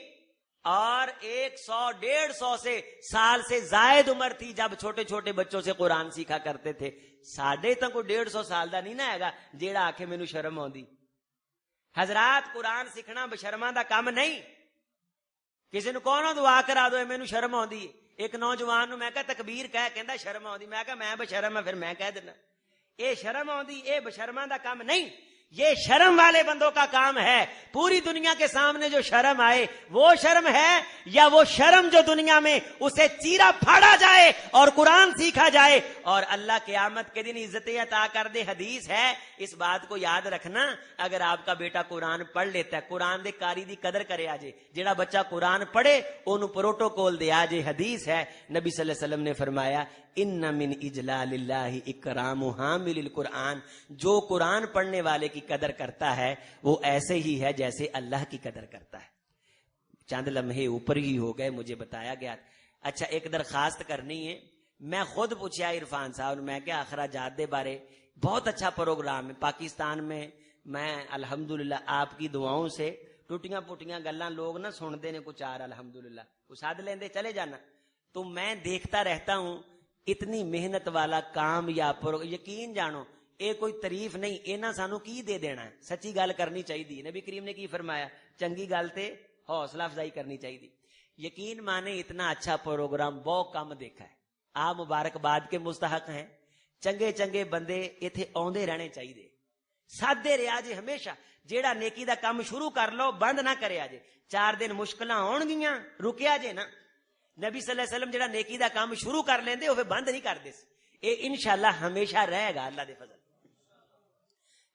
اور 100-150 سال سے زائد عمر تھی جب چھوٹے چھوٹے بچوں سے قرآن سیکھا کرتے تھے۔ ساڈے تو کوئی 150 سال دا نہیں نہ ہے جیڑا آکھے مینوں شرم آندی۔ حضرات قرآن سیکھنا بشرماں دا کام نہیں، کسی نو کہنا دعا کرا دو مینوں شرم آندی۔ ایک نوجوان نو میں کہا تکبیر کہندا شرم آندی، میں کہا میں بشرم ہاں، پھر میں کہہ دینا اے شرم آندی، اے بشرماں دا کام نہیں، یہ شرم والے بندوں کا کام ہے۔ پوری دنیا کے سامنے جو شرم آئے وہ شرم ہے، یا وہ شرم جو دنیا میں اسے چیرا پھاڑا جائے اور قرآن سیکھا جائے اور اللہ قیامت کے دن عزتیں عطا کر دے۔ حدیث ہے، اس بات کو یاد رکھنا، اگر آپ کا بیٹا قرآن پڑھ لیتا ہے، قرآن دے کاری دی قدر کرے آجے، جیڑا بچہ قرآن پڑھے انہوں پروٹوکول دے آجے۔ حدیث ہے نبی صلی اللہ علیہ وسلم نے فرمایا ان من اجلال اللہ اکرام حامل القرآن، جو قرآن پڑھنے والے کی قدر کرتا ہے وہ ایسے ہی ہے جیسے اللہ کی قدر کرتا ہے۔ چند لمحے اوپر ہی ہو گئے، مجھے بتایا گیا۔ اچھا ایک درخواست کرنی ہے، میں خود پوچھا عرفان صاحب، میں کیا اخراجات دے بارے بہت اچھا پروگرام ہے پاکستان میں الحمدللہ آپ کی دعاؤں سے ٹوٹیاں پوٹیاں گلاں لوگ نہ سنتے نے کچھ آر الحمدللہ وہ ساتھ لیندے چلے جانا، تو میں دیکھتا رہتا ہوں اتنی محنت والا کام یا یقین جانو اے کوئی تعریف نہیں، اینا سانو کی دے دینا ہے، سچی گل کرنی چاہیے۔ نبی کریم نے کی فرمایا، چنگی گل تے حوصلہ افزائی کرنی چاہیے۔ یقین مانے اتنا اچھا پروگرام بہت کم دیکھا ہے، آپ مبارکباد کے مستحق ہیں، چنگے چنگے بندے ایتھے آندے رہنے چاہیے، سادے رہا جے ہمیشہ، جیڑا نیکی دا کام شروع کر لو بند نہ کرے آجے، 4 دن مشکلاں آن گیاں رکیا جے نا۔ نبی صلی اللہ علیہ وسلم جڑا نیکی دا کام شروع کر لیندے وہ بند نہیں کر دے، اے انشاءاللہ ہمیشہ رہے گا اللہ دے فضل۔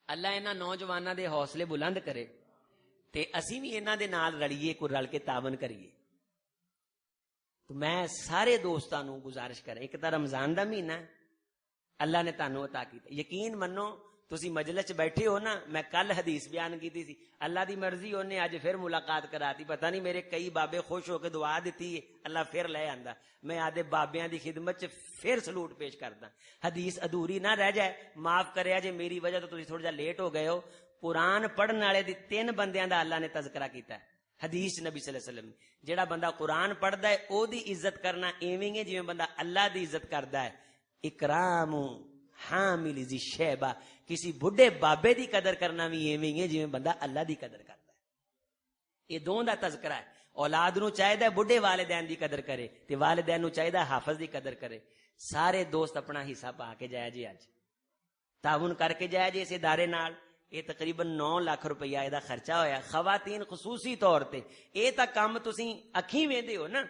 اللہ انہاں نوجواناں دے حوصلے بلند کرے تے اسی بھی انہاں دے نال رلیے، کو رل کے تعاون کریے۔ تو میں سارے دوستاں نوں گزارش کریں، ایک تا رمضان دا مہینہ اللہ نے تانوں عطا کیتا، یقین منو تسی مجلس بیٹھے ہو نا، میں کل حدیث بیان کی تھی، اللہ دی مرضی انہیں اج پھر ملاقات کراتی، پتہ نہیں میرے کئی بابے خوش ہو کے دعا دیتی ہے، اللہ پھر لے آندا، میں آدھے بابیاں دی خدمت چ پھر سلوٹ پیش کردا۔ حدیث ادھوری نہ رہ جائے، معاف کریا جے میری وجہ تو تسی تھوڑا جا لیٹ ہو گئے ہو۔ قرآن پڑھن والے دی 3 بندیاں دا اللہ نے تذکرہ کیتا ہے، حدیث نبی صلی اللہ علیہ وسلم، جیڑا بندہ قرآن پڑھدا ہے او دی عزت کرنا ایویں ہے جویں بندہ اللہ دی عزت کردا ہے۔ اکرام حامل ذی شیبہ، کسی بڈھے بابے دی قدر کرنا بھی ایویں ہے جویں بندہ اللہ دی قدر کرتا ہے۔ یہ دونوں دا تذکرہ ہے۔ اولاد نو چاہیے بڈھے والدین دی قدر کرے تے والدین نو چاہیے حافظ دی قدر کرے۔ سارے دوست اپنا حصہ پا کے جایا جی، اج تعاون کر کے جایا جی اس ادارے نال۔ یہ تقریباً 9 لاکھ روپیہ یہ خرچہ ہویا، خواتین خصوصی طور تے یہ تا کام تسی اکھیں ویندے ہو نا،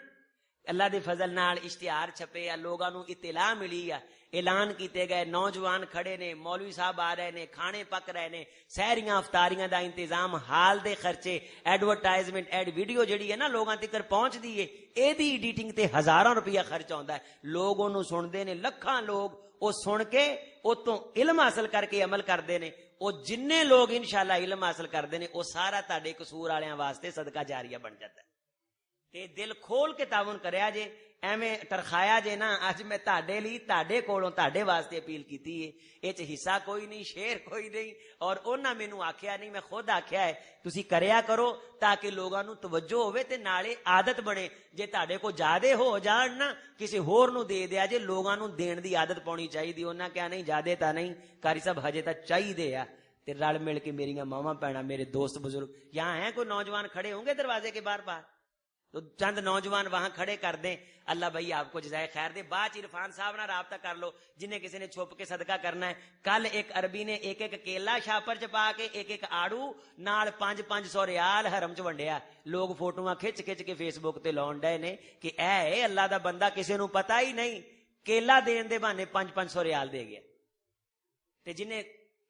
اللہ دے فضل نال اشتہار چھپے یا لوگاں نو اطلاع ملی ہے، اعلان کیتے گئے, نوجوان کھڑے نے, مولوی صاحب آ رہے نے, کھانے پک رہے نے, سحریاں افطاریاں دا انتظام, حال دے خرچے, ایڈورٹائزمنٹ, ایڈ ویڈیو جڑی ہے نا لوگاں تک پہنچ دی ہے, اے دی ایڈیٹنگ تے ہزاراں روپیہ خرچ ہوندا ہے. لوگ اونوں سنتے نے, لکھاں لوگ او سن کے او تو علم حاصل کر کے عمل کردے نے. او جننے لوگ انشاءاللہ علم حاصل کردے نے او سارا تہاڈے قصور والیاں واسطے صدقہ جاریہ بن جاتا ہے. تے دل کھول کے تعاون کریا جے, ایویں ترخایا جے نا. اج میں تہاڈے لئی تہاڈے کولوں تہاڈے واسطے اپیل کیتی ہے. اے چ حصہ کوئی نہیں, شیر کوئی نہیں, اور انہاں مینوں آکھیا نہیں, میں خود آکھیا ہے تسی کریا کرو تاکہ لوگاں نوں توجہ ہوے تے نالے عادت بنے. جے تہاڈے کو زیادہ ہو جان نا کسی ہور نوں دے دیا جے, لوگاں نوں دین دی عادت پاونی چاہیے. انہاں کیا نہیں زیادہ تا نہیں قاری صاحب ہجے تا چاہیے آ. تے رل مل کے میریاں ماواں بہناں, میرے دوست بزرگ یہاں ہیں, کوئی نوجوان کھڑے ہوں گے دروازے کے باہر تو چند نوجوان وہاں کھڑے کر دیں. اللہ بھائی آپ کو جزائے خیر دے. بعد عرفان صاحب نہ رابطہ کر لو جنہیں کسی نے چھپ کے صدقہ کرنا ہے. کل ایک عربی نے ایک ایک کیلا شاپر چ پا کے ایک ایک آڑو نال 500 ریال حرم چ ونڈیا. لوگ فوٹواں کھچ کھچ کے فیس بک تے لاؤن ڈے نے کہ اے اللہ دا بندہ کسی نو پتہ ہی نہیں کیلا دین دے بہانے 500 ریال دے گیا. تے جنہیں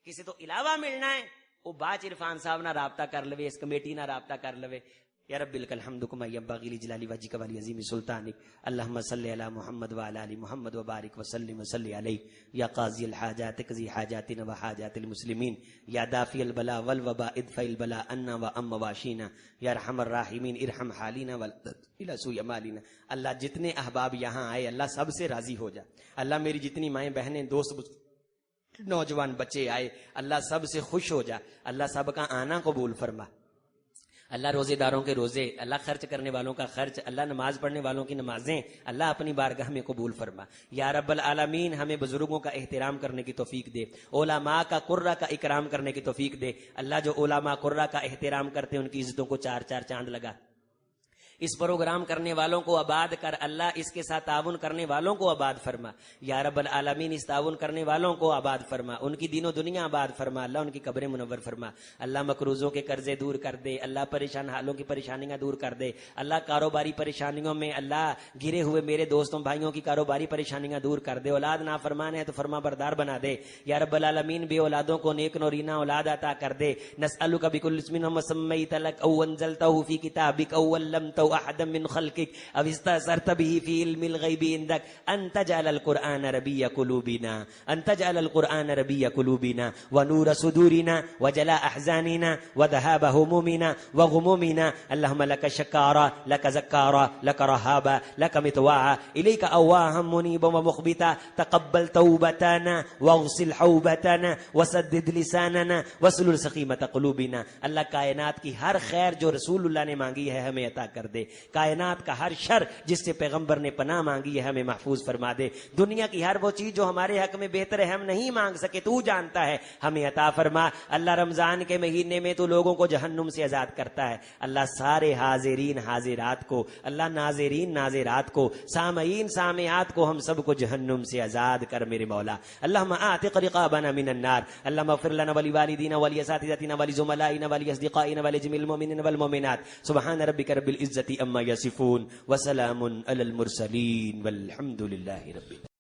کسی تو علاوہ ملنا ہے وہ بعد عرفان صاحب نہ رابطہ کر لوے, اس کمیٹی نہ رابطہ کر لوے. یا رب لک الحمد کما ينبغي لجلال وجهك ولعظیم سلطانك. اللهم صل على محمد وعلى ال محمد وبارك وسلم وصل عليه يا قاضي الحاجات اقضي حاجاتنا وحاجات المسلمين يا دافع البلاء والوباء ادفع البلاء عنا وعن مواشينا يا ارحم الراحمين ارحم حالنا الى سوء مالنا. اللہ جتنے احباب یہاں آئے اللہ سب سے راضی ہو جا. اللہ میری جتنی مائیں بہنیں دوست نوجوان بچے آئے اللہ سب سے خوش ہو جا. اللہ سب کا آنا قبول فرما. اللہ روزے داروں کے روزے, اللہ خرچ کرنے والوں کا خرچ, اللہ نماز پڑھنے والوں کی نمازیں اللہ اپنی بارگاہ میں قبول فرما. یا رب العالمین ہمیں بزرگوں کا احترام کرنے کی توفیق دے, علماء کا قرہ کا اکرام کرنے کی توفیق دے. اللہ جو علماء قرہ کا احترام کرتے ہیں ان کی عزتوں کو 4 چاند لگا. اس پروگرام کرنے والوں کو آباد کر, اللہ اس کے ساتھ تعاون کرنے والوں کو آباد فرما. یا رب العالمین اس تعاون کرنے والوں کو آباد فرما, ان کی دین و دنیا آباد فرما. اللہ ان کی قبریں منور فرما. اللہ مقروضوں کے قرضے دور کر دے, اللہ پریشان حالوں کی پریشانیاں دور کر دے. اللہ کاروباری پریشانیوں میں اللہ گرے ہوئے میرے دوستوں بھائیوں کی کاروباری پریشانیاں دور کر دے. اولاد نافرمان ہے تو فرما بردار بنا دے. یا رب العالمین بے اولادوں کو نیک نورینہ اولاد عطا کر دے. نسألک بکل اسم هو سمیت لک او انزلته فی کتابک او علمته احدا من خلقك او استاثرت به في علم الغيب عندك ان تجعل القرآن ربيع قلوبنا, ان تجعل القرآن ربيع قلوبنا ونور صدورنا وجلاء احزاننا وذهاب همومنا وغمومنا. اللهم لك شكارا لك زكارا لك رهابا لك متواعا اليك اواها منيبا ومخبتا. تقبل توبتنا واغسل حوبتنا وسدد لساننا واسلل سقيمة قلوبنا. اللہ کائنات کی ہر خیر جو رسول اللہ نے مانگی ہے ہمیں عطا کر دے. کائنات کا ہر شر جس سے پیغمبر نے پناہ مانگی ہے ہمیں محفوظ فرما دے. دنیا کی ہر وہ چیز جو ہمارے حق میں بہتر ہے ہم نہیں مانگ سکے تو جانتا ہے, ہمیں عطا فرما. اللہ رمضان کے مہینے میں تو لوگوں کو جہنم سے آزاد کرتا ہے. اللہ سارے حاضرین حاضرات کو, اللہ ناظرین ناظرات کو, سامعین سامعات کو, ہم سب کو جہنم سے آزاد کر میرے مولا. اللہم اعتق رقابنا من النار. اللہم اغفر لنا ولوالدینا ولاساتذتنا ولزملائنا ولاصدقائنا ولجميع المؤمنین والمؤمنات. سبحان ربک رب العزة عما يصفون وسلام على المرسلين والحمد لله رب العالمين.